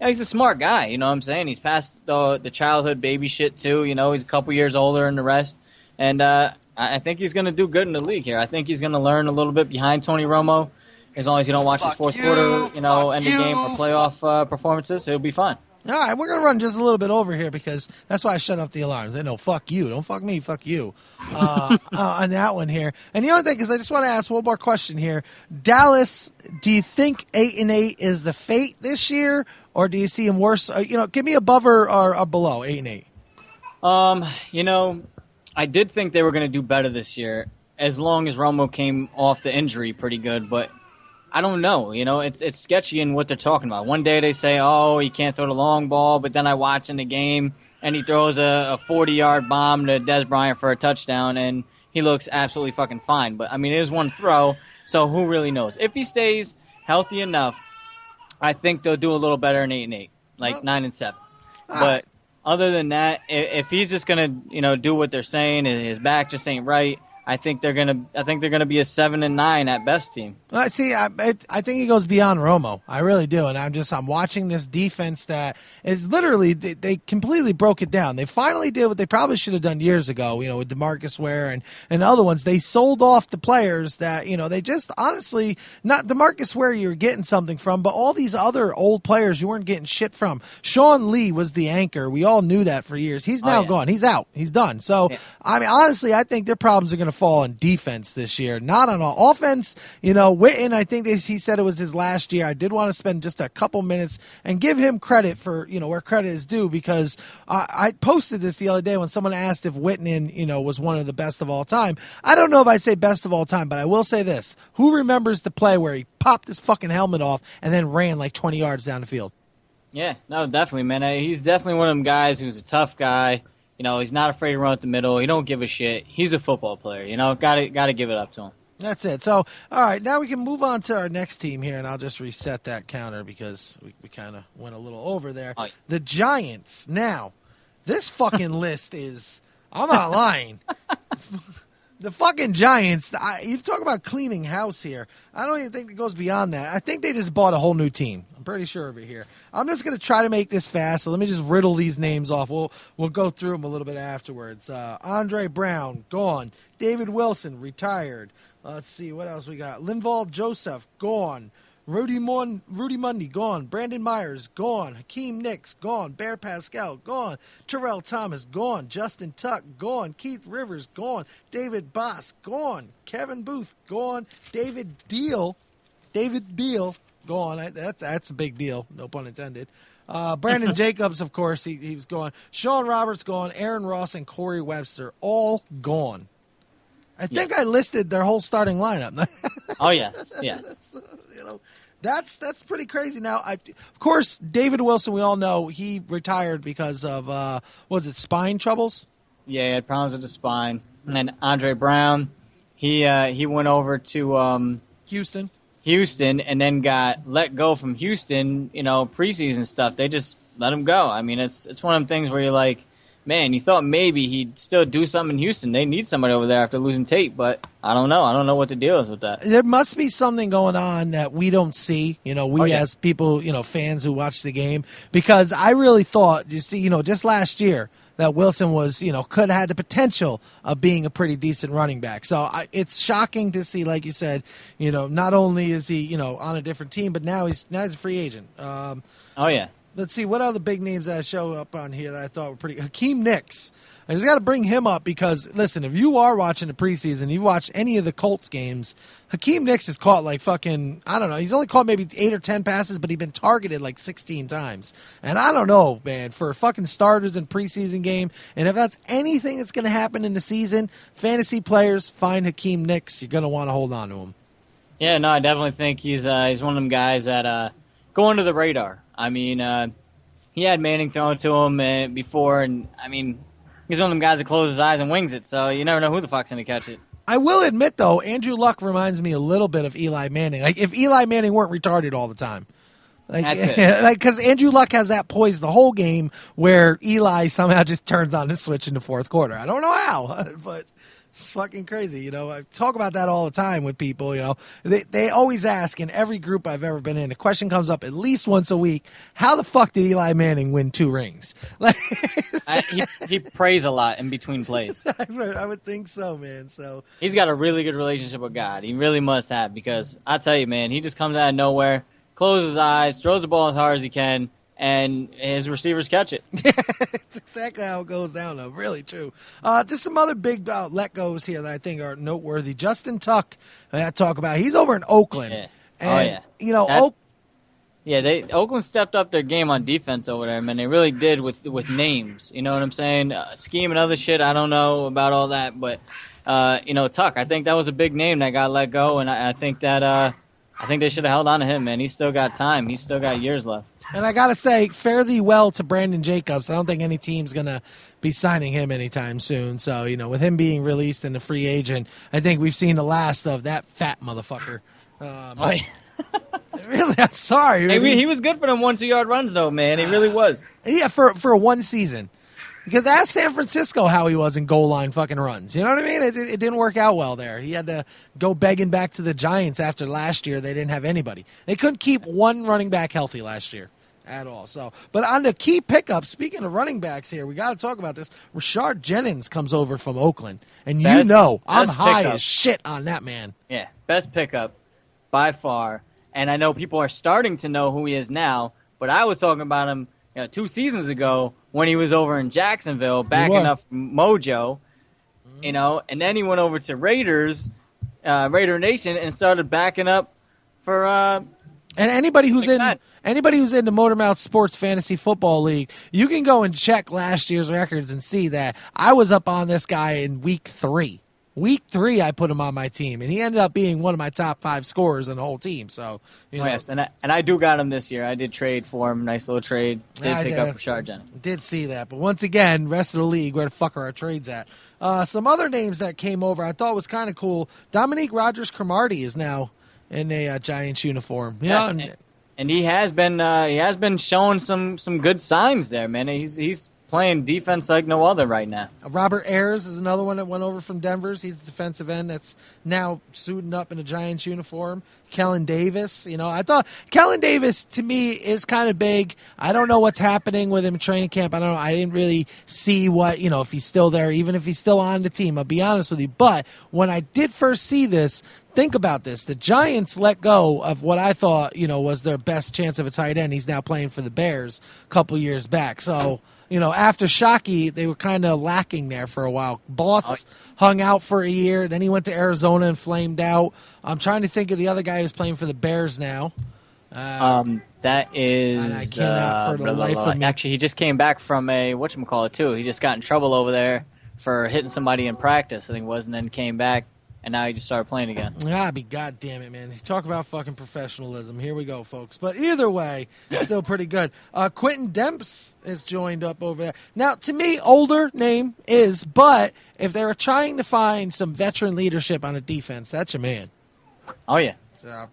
he's a smart guy, you know what I'm saying? He's past the childhood baby shit, too. He's a couple years older than the rest. And I think he's going to do good in the league here. I think he's going to learn a little bit behind Tony Romo. As long as you don't watch his fourth quarter, end of game or playoff performances, he'll be fine. All right, we're going to run just a little bit over here because that's why I shut off the alarms. They know, fuck you. Don't fuck me, fuck you on that one here. And the other thing is I just want to ask one more question here. Dallas, do you think 8-8 is the fate this year, or do you see them worse? Give me above or below 8-8. I did think they were going to do better this year as long as Romo came off the injury pretty good, but I don't know. It's sketchy in what they're talking about. One day they say, oh, he can't throw the long ball, but then I watch in the game and he throws a 40-yard bomb to Des Bryant for a touchdown, and he looks absolutely fucking fine. But, it is one throw, so who really knows? If he stays healthy enough, I think they'll do a little better in 8-8, like 9-7. But other than that, if he's just gonna, do what they're saying, and his back just ain't right, I think they're gonna be a 7-9 at best team. See, I think he goes beyond Romo. I really do, and I'm watching this defense that is literally they completely broke it down. They finally did what they probably should have done years ago. With DeMarcus Ware and other ones, they sold off the players that they just honestly not DeMarcus Ware you're getting something from, but all these other old players you weren't getting shit from. Sean Lee was the anchor. We all knew that for years. He's now gone. He's out. He's done. So honestly, I think their problems are going to fall on defense this year, not on offense. Witten, I think he said it was his last year. I did want to spend just a couple minutes and give him credit for, where credit is due, because I posted this the other day when someone asked if Witten, was one of the best of all time. I don't know if I'd say best of all time, but I will say this. Who remembers the play where he popped his fucking helmet off and then ran like 20 yards down the field? Yeah, no, definitely, man. He's definitely one of them guys who's a tough guy. He's not afraid to run up the middle. He don't give a shit. He's a football player. Gotta give it up to him. That's it. So, all right, now we can move on to our next team here, and I'll just reset that counter because we kind of went a little over there. Oh. The Giants. Now, this fucking list is, I'm not lying. The fucking Giants, you talk about cleaning house here. I don't even think it goes beyond that. I think they just bought a whole new team. I'm pretty sure of it here. I'm just going to try to make this fast, so let me just riddle these names off. We'll go through them a little bit afterwards. Andre Brown, gone. David Wilson, retired. Let's see, what else we got? Linval Joseph, gone. Rudy Mundy, gone. Brandon Myers, gone. Hakeem Nicks, gone. Bear Pascal, gone. Terrell Thomas, gone. Justin Tuck, gone. Keith Rivers, gone. David Boss, gone. Kevin Booth, gone. David Beal, gone. That's a big deal, no pun intended. Brandon Jacobs, of course, he was gone. Sean Roberts, gone. Aaron Ross and Corey Webster, all gone. I think I listed their whole starting lineup. Oh, yes. That's pretty crazy. Now, of course, David Wilson, we all know, he retired because of, was it spine troubles? Yeah, he had problems with the spine. And then Andre Brown, he went over to Houston, and then got let go from Houston. Preseason stuff. They just let him go. It's one of them things where you're like, man, you thought maybe he'd still do something in Houston. They need somebody over there after losing Tate, but I don't know. I don't know what the deal is with that. There must be something going on that we don't see, as people, fans who watch the game, because I really thought, just last year that Wilson was, could have had the potential of being a pretty decent running back. So it's shocking to see, like you said, not only is he, on a different team, but now he's a free agent. Oh, yeah. Let's see, what other big names that show up on here that I thought were pretty... Hakeem Nicks. I just got to bring him up because, listen, if you are watching the preseason, you watch any of the Colts games, Hakeem Nicks has caught like fucking, I don't know, he's only caught maybe 8 or 10 passes, but he's been targeted like 16 times. And I don't know, man, for fucking starters in preseason game, and if that's anything that's going to happen in the season, fantasy players find Hakeem Nicks. You're going to want to hold on to him. Yeah, no, I definitely think he's one of them guys that go under the radar. He had Manning thrown to him before, and, he's one of them guys that closes his eyes and wings it, so you never know who the fuck's going to catch it. I will admit, though, Andrew Luck reminds me a little bit of Eli Manning. Like, if Eli Manning weren't retarded all the time. Because Andrew Luck has that poise the whole game where Eli somehow just turns on the switch in the fourth quarter. I don't know how, but... it's fucking crazy, I talk about that all the time with people, They always ask in every group I've ever been in, a question comes up at least once a week, how the fuck did Eli Manning win 2 rings? He prays a lot in between plays. I would think so, man. So he's got a really good relationship with God. He really must have, because I tell you, man, he just comes out of nowhere, closes his eyes, throws the ball as hard as he can, and his receivers catch it. It's exactly how it goes down, though. Really true. Just some other big let-goes here that I think are noteworthy. Justin Tuck, I talk about. He's over in Oakland. Yeah. And, you know, Oakland stepped up their game on defense over there, man. They really did with names. You know what I'm saying? Scheme and other shit, I don't know about all that. But, Tuck, I think that was a big name that got let go, and I think that I think they should have held on to him, man. He's still got time. He's still got years left. And I got to say, fare thee well to Brandon Jacobs. I don't think any team's going to be signing him anytime soon. So, with him being released and a free agent, I think we've seen the last of that fat motherfucker. Really, I'm sorry. Hey, he was good for them 1-2-yard runs, though, man. He really was. Yeah, for one season. Because ask San Francisco how he was in goal line fucking runs. You know what I mean? It didn't work out well there. He had to go begging back to the Giants after last year. They didn't have anybody. They couldn't keep one running back healthy last year at all. So, but on the key pickup, speaking of running backs here, we got to talk about this. Rashard Jennings comes over from Oakland. And I'm high as shit on that man. Yeah, best pickup by far. And I know people are starting to know who he is now, but I was talking about him 2 seasons ago when he was over in Jacksonville backing up Mojo, and then he went over to Raider Nation and started backing up for and anybody who's in the Motormouth Sports Fantasy Football League, you can go and check last year's records and see that I was up on this guy in week 3. Week 3, I put him on my team, and he ended up being one of my top 5 scorers in the whole team. So, yes, and I do got him this year. I did trade for him, nice little trade. Did pick up Rashard Jennings. Did see that, but once again, rest of the league, where the fuck are our trades at? Some other names that came over, I thought was kind of cool. Dominique Rodgers-Cromartie is now in a Giants uniform. And he has been showing some good signs there, man. He's playing defense like no other right now. Robert Ayers is another one that went over from Denver's. He's the defensive end that's now suiting up in a Giants uniform. Kellen Davis, I thought Kellen Davis to me is kind of big. I don't know what's happening with him in training camp. I don't know. I didn't really see what, if he's still there, even if he's still on the team. I'll be honest with you. But when I did first see this, think about this. The Giants let go of what I thought, was their best chance of a tight end. He's now playing for the Bears a couple years back. So, after Shockey, they were kind of lacking there for a while. Boss hung out for a year. Then he went to Arizona and flamed out. I'm trying to think of the other guy who's playing for the Bears now. That is... And I cannot for the life of me. Actually, he just came back from a whatchamacallit, too. He just got in trouble over there for hitting somebody in practice, I think it was, and then came back. And now he just started playing again. God damn it, man. Talk about fucking professionalism. Here we go, folks. But either way, it's still pretty good. Quentin Demps is joined up over there. Now, to me, older name is, but if they were trying to find some veteran leadership on a defense, that's your man. Oh, yeah. So,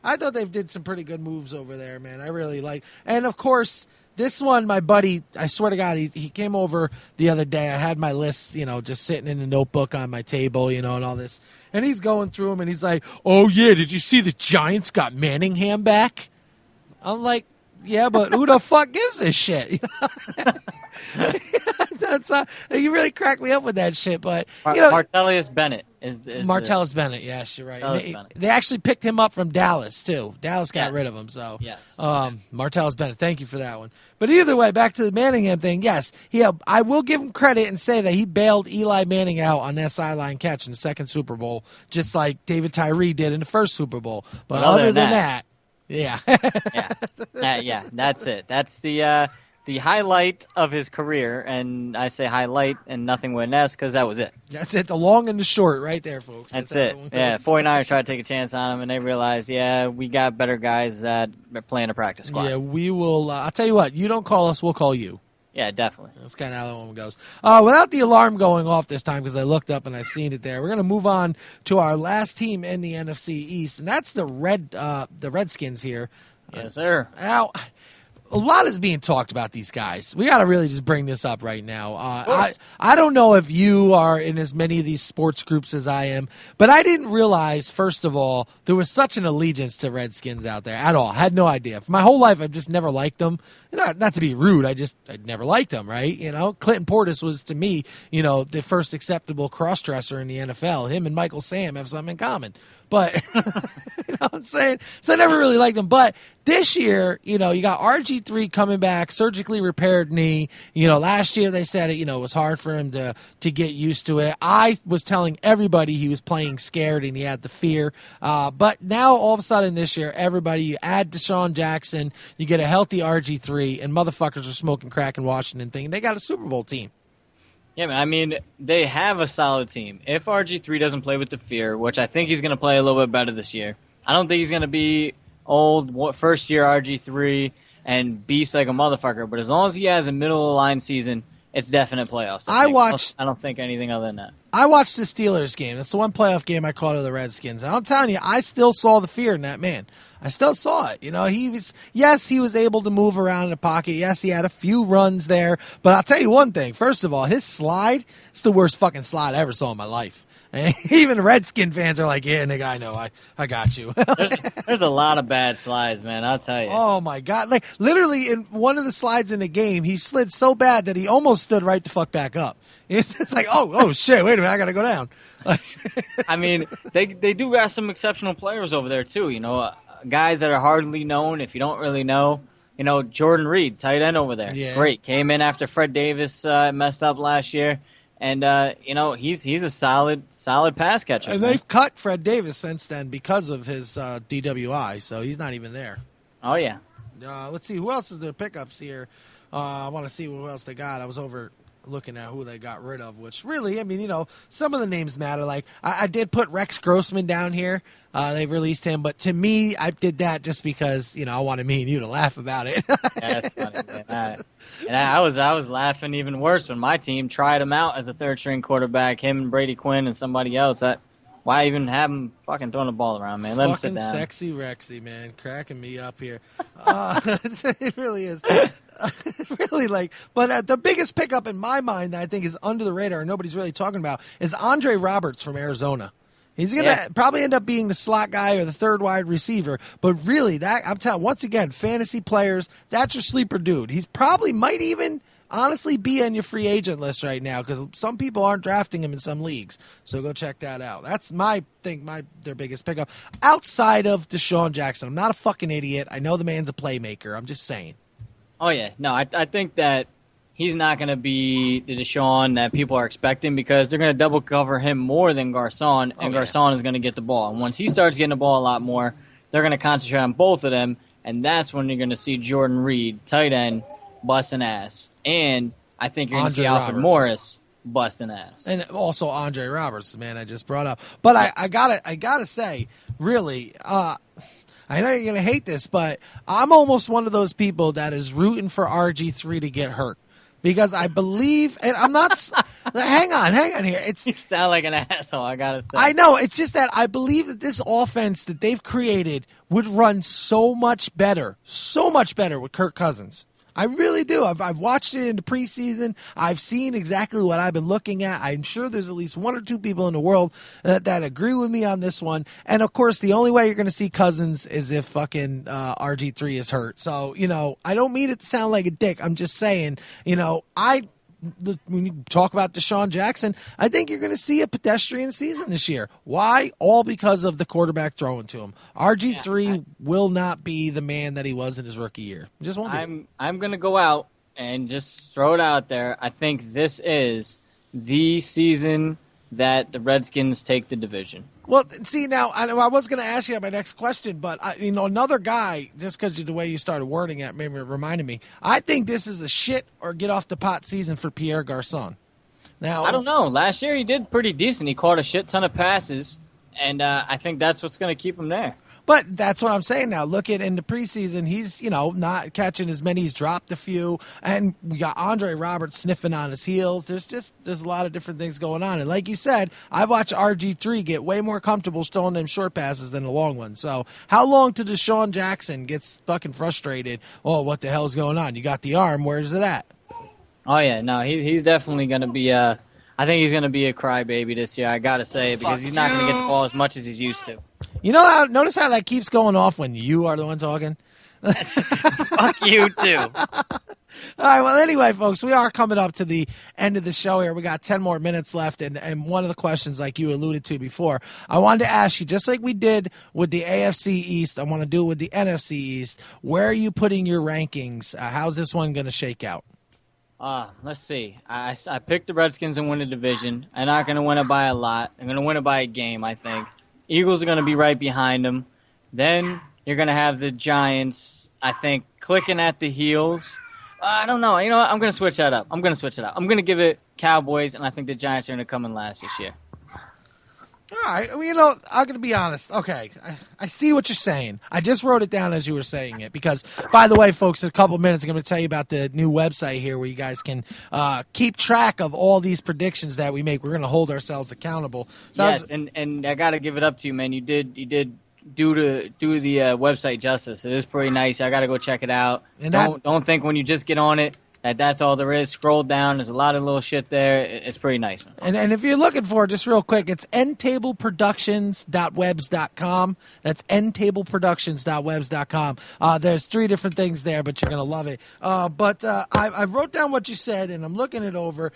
I thought they did some pretty good moves over there, man. I really like. And, of course, this one, my buddy, I swear to God, he came over the other day. I had my list, just sitting in a notebook on my table, and all this. And he's going through them, and he's like, oh, yeah, did you see the Giants got Manningham back? I'm like, yeah, but who the fuck gives a shit? That's you really cracked me up with that shit. But Martellus Bennett is Martellus Bennett. Yes, you're right. They actually picked him up from Dallas too. Dallas got rid of him. So yes, Martellus Bennett. Thank you for that one. But either way, back to the Manningham thing. Yes, I will give him credit and say that he bailed Eli Manning out on that sideline catch in the second Super Bowl, just like David Tyree did in the first Super Bowl. But other than that. Yeah. That's it. That's the highlight of his career, and I say highlight and nothing with an S because that was it. That's it. The long and the short right there, folks. That's it. Yeah, 49ers tried to take a chance on him, and they realized, we got better guys that are playing a practice squad. Yeah, we will. I'll tell you what. You don't call us, we'll call you. Yeah, definitely. That's kind of how that one goes. Without the alarm going off this time, because I looked up and I seen it there, we're going to move on to our last team in the NFC East, and that's the Redskins here. Yes, sir. Now, a lot is being talked about these guys. We got to really just bring this up right now. I don't know if you are in as many of these sports groups as I am, but I didn't realize, first of all, there was such an allegiance to Redskins out there at all. I had no idea. For my whole life, I've just never liked them. Not to be rude, I'd never liked them, right? Clinton Portis was, to me, the first acceptable cross-dresser in the NFL. Him and Michael Sam have something in common. But you know what I'm saying? So I never really liked him. But this year, you know, you got RG3 coming back, surgically repaired knee. You know, last year they said it, you know, it was hard for him to get used to it. I was telling everybody he was playing scared and he had the fear. But now all of a sudden this year, everybody, you add Deshaun Jackson, you get a healthy RG3, and motherfuckers are smoking crack in Washington thinking they got a Super Bowl team. Yeah, man. I mean, they have a solid team. If RG3 doesn't play with the fear, which I think he's going to play a little bit better this year, I don't think he's going to be old first-year RG3 and beast like a motherfucker. But as long as he has a middle-of-the-line season, it's definite playoffs. I don't think anything other than that. I watched the Steelers game. That's the one playoff game I caught of the Redskins. And I'm telling you, I still saw the fear in that man. I still saw it. You know, he was able to move around in the pocket. Yes, he had a few runs there. But I'll tell you one thing. First of all, his slide is the worst fucking slide I ever saw in my life. And even Redskin fans are like, yeah, nigga, I know. I got you. There's a lot of bad slides, man. I'll tell you. Oh, my God. Like, literally, in one of the slides in the game, he slid so bad that he almost stood right the fuck back up. It's like, oh, shit, wait a minute, I got to go down. I mean, they do have some exceptional players over there, too. You know, guys that are hardly known, if you don't really know. You know, Jordan Reed, tight end over there. Yeah. Great. Came in after Fred Davis messed up last year. And, you know, he's a solid pass catcher. And they've cut Fred Davis since then because of his DWI, so he's not even there. Oh, yeah. Let's see. Who else is their pickups here? I want to see who else they got. I was over looking at who they got rid of, which really, I mean, you know, some of the names matter. Like, I did put Rex Grossman down here. They've released him, but to me, I did that just because, you know, I wanted me and you to laugh about it. Yeah, that's funny, man. And I was laughing even worse when my team tried him out as a third-string quarterback, him and Brady Quinn and somebody else. Why even have him fucking throwing the ball around, man? Let him sit down. Sexy Rexy, man. Cracking me up here. It really is. Really, like, but the biggest pickup in my mind that I think is under the radar and nobody's really talking about is Andre Roberts from Arizona. He's going to probably end up being the slot guy or the third wide receiver. But really, I'm telling you, once again, fantasy players, that's your sleeper dude. He's probably might even honestly be on your free agent list right now because some people aren't drafting him in some leagues. So go check that out. That's their biggest pickup. Outside of Deshaun Jackson, I'm not a fucking idiot. I know the man's a playmaker. I'm just saying. Oh, yeah. No, I think that he's not going to be the Deshaun that people are expecting because they're going to double cover him more than Garcon, and Garcon is going to get the ball. And once he starts getting the ball a lot more, they're going to concentrate on both of them, and that's when you're going to see Jordan Reed, tight end, busting ass. And I think you're going to see Alfred Morris busting ass. And also Andre Roberts, the man I just brought up. But I gotta say, really, I know you're going to hate this, but I'm almost one of those people that is rooting for RG3 to get hurt. Because I believe, and I'm not, hang on here. You sound like an asshole, I gotta say. I know, it's just that I believe that this offense that they've created would run so much better with Kirk Cousins. I really do. I've watched it in the preseason. I've seen exactly what I've been looking at. I'm sure there's at least one or two people in the world that agree with me on this one. And, of course, the only way you're going to see Cousins is if fucking RG3 is hurt. So, you know, I don't mean it to sound like a dick. I'm just saying, you know, when you talk about Deshaun Jackson, I think you're going to see a pedestrian season this year. Why? All because of the quarterback throwing to him. RG3 will not be the man that he was in his rookie year. Just won't be. I'm going to go out and just throw it out there. I think this is the season that the Redskins take the division. Well, see, now, I was going to ask you my next question, but, another guy, just because of the way you started wording it, maybe it reminded me, I think this is a shit or get off the pot season for Pierre Garcon. Now, I don't know. Last year he did pretty decent. He caught a shit ton of passes, and I think that's what's going to keep him there. But that's what I'm saying now. Look at in the preseason, he's, not catching as many. He's dropped a few. And we got Andre Roberts sniffing on his heels. There's a lot of different things going on. And like you said, I've watched RG3 get way more comfortable throwing them short passes than the long ones. So how long till Deshaun Jackson gets fucking frustrated? Oh, what the hell's going on? You got the arm. Where's it at? Oh, yeah. No, he's definitely going to be I think he's going to be a crybaby this year, I got to say, because he's not going to get the ball as much as he's used to. Notice how that keeps going off when you are the one talking? Fuck you, too. All right, well, anyway, folks, we are coming up to the end of the show here. We got 10 more minutes left, and one of the questions, like you alluded to before, I wanted to ask you, just like we did with the AFC East, I want to do it with the NFC East. Where are you putting your rankings? How's this one going to shake out? Let's see. I picked the Redskins and win the division. I'm not going to win it by a lot. I'm going to win it by a game, I think. Eagles are going to be right behind them. Then you're going to have the Giants, I think, clicking at the heels. I don't know. You know what? I'm going to switch that up. I'm going to give it Cowboys, and I think the Giants are going to come in last this year. All right. Well, you know, I'm going to be honest. Okay. I see what you're saying. I just wrote it down as you were saying it because, by the way, folks, in a couple of minutes, I'm going to tell you about the new website here where you guys can keep track of all these predictions that we make. We're going to hold ourselves accountable. So yes, and I got to give it up to you, man. You did do the website justice. It is pretty nice. I got to go check it out. And don't think when you just get on it that's all there is. Scroll down. There's a lot of little shit there. It's pretty nice, man. And if you're looking for it, just real quick, it's endtableproductions.webs.com. That's endtableproductions.webs.com. There's 3 different things there, but you're going to love it. But I wrote down what you said, and I'm looking it over.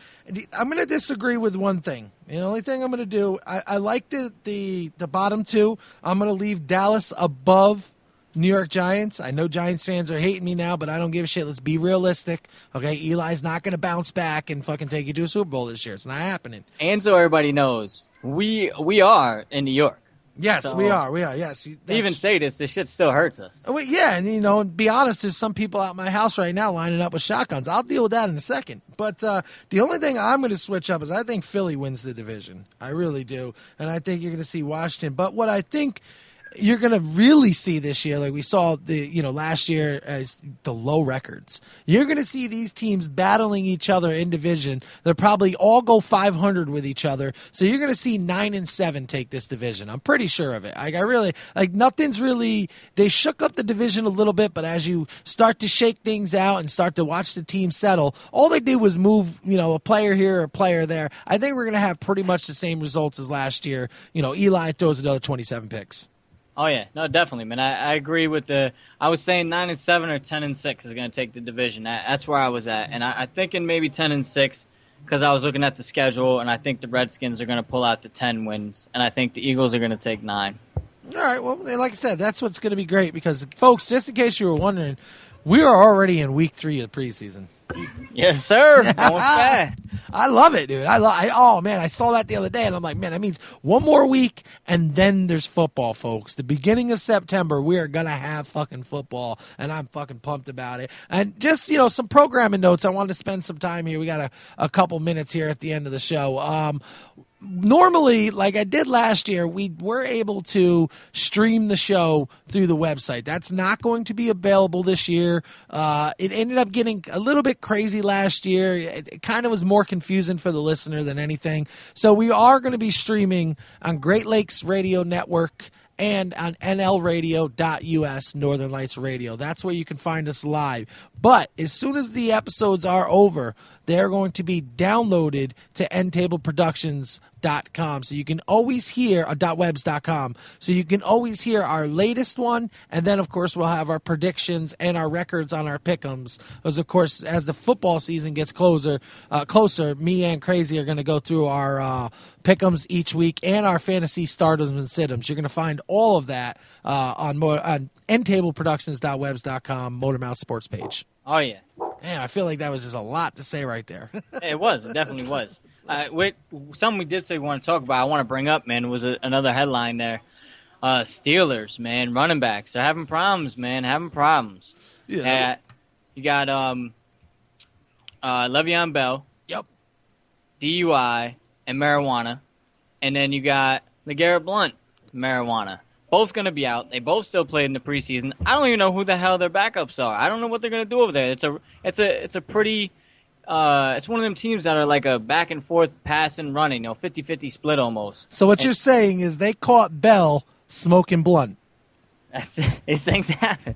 I'm going to disagree with one thing. The only thing I'm going to do, I like the bottom 2. I'm going to leave Dallas above New York Giants. I know Giants fans are hating me now, but I don't give a shit. Let's be realistic. Okay, Eli's not going to bounce back and fucking take you to a Super Bowl this year. It's not happening. And so everybody knows, we are in New York. Yes, so, we are. Yes. To even say this shit still hurts us. Well, yeah, and be honest, there's some people out my house right now lining up with shotguns. I'll deal with that in a second. But the only thing I'm going to switch up is I think Philly wins the division. I really do. And I think you're going to see Washington. But what I think you're going to really see this year, like we saw last year as the low records. You're going to see these teams battling each other in division. They'll probably all go 500 with each other. So you're going to see 9-7 take this division. I'm pretty sure of it. Nothing's really. They shook up the division a little bit, but as you start to shake things out and start to watch the team settle, all they did was move, a player here, a player there. I think we're going to have pretty much the same results as last year. Eli throws another 27 picks. Oh, yeah. No, definitely, man. I agree with I was saying 9-7 or 10-6 is going to take the division. That's where I was at. And I thinking maybe 10-6 because I was looking at the schedule, and I think the Redskins are going to pull out the 10 wins, and I think the Eagles are going to take 9. All right. Well, like I said, that's what's going to be great because, folks, just in case you were wondering, we are already in week 3 of the preseason. Yes, sir. I love it, dude. Oh, man, I saw that the other day, and I'm like, man, that means one more week, and then there's football, folks. The beginning of September, we are going to have fucking football, and I'm fucking pumped about it. And just, some programming notes. I wanted to spend some time here. We got a couple minutes here at the end of the show. Normally, like I did last year, we were able to stream the show through the website. That's not going to be available this year. It ended up getting a little bit crazy last year. It kind of was more confusing for the listener than anything. So we are going to be streaming on Great Lakes Radio Network and on nlradio.us, Northern Lights Radio. That's where you can find us live. But as soon as the episodes are over, they're going to be downloaded to endtableproductions.com. So you can always hear, .webs.com. So you can always hear our latest one. And then, of course, we'll have our predictions and our records on our pick'ems. Because, of course, as the football season gets closer, me and Crazy are going to go through our pick'ems each week and our fantasy stardoms and sit-ems. You're going to find all of that on endtableproductions.webs.com, Motormouth Sports page. Oh, yeah. Man, I feel like that was just a lot to say right there. It was. It definitely was. Something we did say we want to talk about, I want to bring up, man, was another headline there. Steelers, man, running backs. They're having problems, man, having problems. Yeah. You got Le'Veon Bell. Yep. DUI and marijuana. And then you got LeGarrette Blount, marijuana. Both going to be out. They both still played in the preseason. I don't even know who the hell their backups are. I don't know what they're going to do over there. It's a pretty it's one of them teams that are like a back and forth pass and running, 50-50 split almost. So what you're saying is they caught Bell smoking blunt. That's it. These things happen.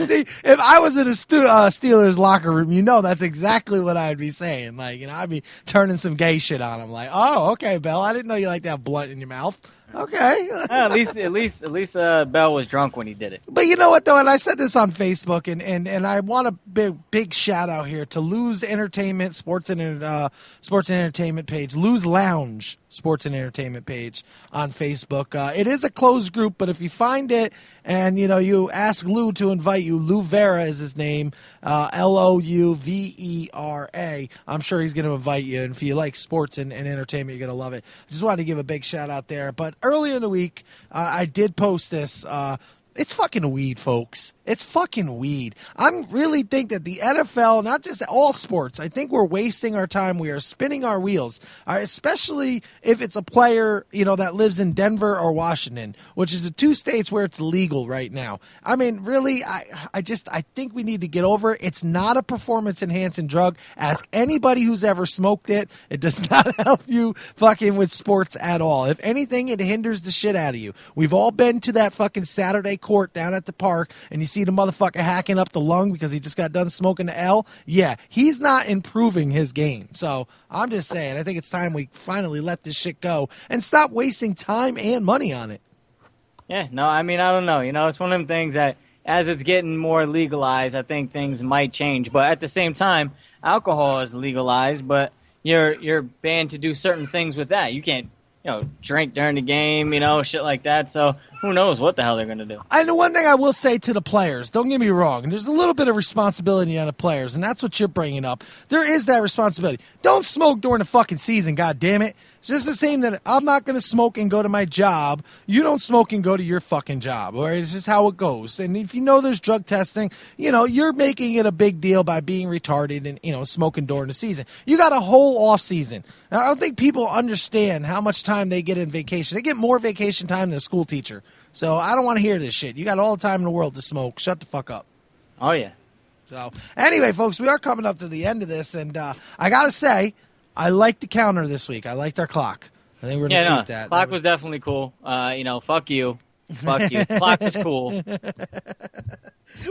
See, if I was in a Steelers locker room, that's exactly what I'd be saying. Like, I'd be turning some gay shit on him. Like, oh, okay, Bell, I didn't know you like to have blunt in your mouth. Okay. At least, Bell was drunk when he did it. But you know what, though? And I said this on Facebook, and I want a big shout out here to Lou's Entertainment Sports and Entertainment page, Lou's Lounge Sports and Entertainment page on Facebook. It is a closed group, but if you find it and you ask Lou to invite you, Lou Vera is his name, Louvera. I'm sure he's going to invite you, and if you like sports and entertainment, you're going to love it. I just wanted to give a big shout out there. But earlier in the week, I did post this. It's fucking weed, folks. It's fucking weed. I really think that the NFL, not just all sports, I think we're wasting our time. We are spinning our wheels, especially if it's a player, that lives in Denver or Washington, which is the two states where it's legal right now. I mean, really, I think we need to get over it. It's not a performance-enhancing drug. Ask anybody who's ever smoked it. It does not help you fucking with sports at all. If anything, it hinders the shit out of you. We've all been to that fucking Saturday court down at the park, and you see the motherfucker hacking up the lung because he just got done smoking the L. Yeah, he's not improving his game. So I'm just saying, I think it's time we finally let this shit go and stop wasting time and money on it. Yeah, no, I mean, I don't know. It's one of them things that as it's getting more legalized, I think things might change. But at the same time, alcohol is legalized, but you're banned to do certain things with that. You can't, drink during the game, shit like that. So who knows what the hell they're going to do. And the one thing I will say to the players, don't get me wrong, there's a little bit of responsibility on the players, and that's what you're bringing up. There is that responsibility. Don't smoke during the fucking season, goddammit. It's just the same that I'm not going to smoke and go to my job. You don't smoke and go to your fucking job. Or it's just how it goes. And if there's drug testing, you're making it a big deal by being retarded and, smoking during the season. You got a whole off season. I don't think people understand how much time they get in vacation. They get more vacation time than a school teacher. So I don't want to hear this shit. You got all the time in the world to smoke. Shut the fuck up. Oh, yeah. So anyway, folks, we are coming up to the end of this. And I got to say, I liked the counter this week. I liked our clock. I think we're going to keep that. Clock was definitely cool. Fuck you. Fuck you. Clock was cool.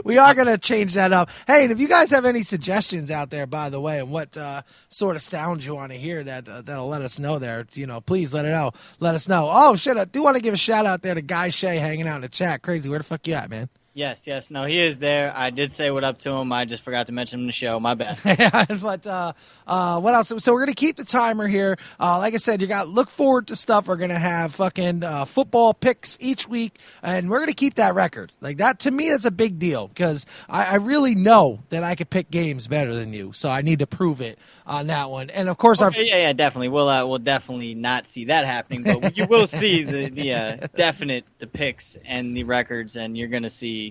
We are going to change that up. Hey, and if you guys have any suggestions out there, by the way, and what sort of sounds you want to hear, that'll let us know there. Please let us know. Oh, shit, I do want to give a shout out there to Guy Shea hanging out in the chat. Crazy, where the fuck you at, man? Yes. No, he is there. I did say what up to him. I just forgot to mention him in the show. My bad. But what else? So we're going to keep the timer here. Like I said, look forward to stuff. We're going to have fucking football picks each week, and we're going to keep that record. Like that, to me, that's a big deal because I really know that I could pick games better than you, so I need to prove it on that one. And, of course, yeah, definitely. We'll definitely not see that happening, but you will see the picks and the records, and you're going to see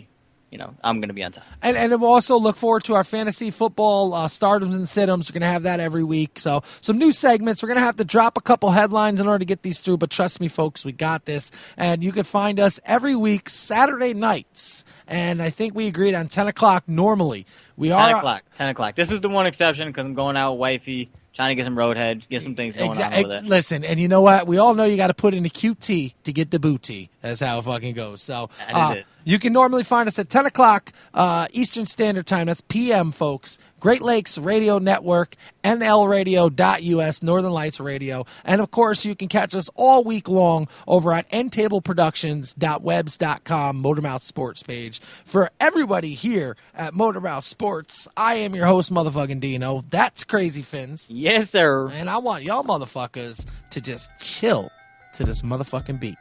I'm going to be on time. And we'll also look forward to our fantasy football stardoms and sit-ems. We're going to have that every week. So some new segments. We're going to have to drop a couple headlines in order to get these through, but trust me, folks, we got this. And you can find us every week, Saturday nights. And I think we agreed on 10 o'clock normally. 10 o'clock. This is the one exception because I'm going out with wifey, trying to get some roadhead, get some things going on over there. Listen, and you know what? We all know you got to put in a QT to get the booty. That's how it fucking goes. So you can normally find us at 10 o'clock Eastern Standard Time. That's p.m., folks. Great Lakes Radio Network, nlradio.us, Northern Lights Radio. And, of course, you can catch us all week long over at endtableproductions.webs.com, Motormouth Sports page. For everybody here at Motormouth Sports, I am your host, motherfucking Dino. That's Crazy Fins. Yes, sir. And I want y'all motherfuckers to just chill to this motherfucking beat.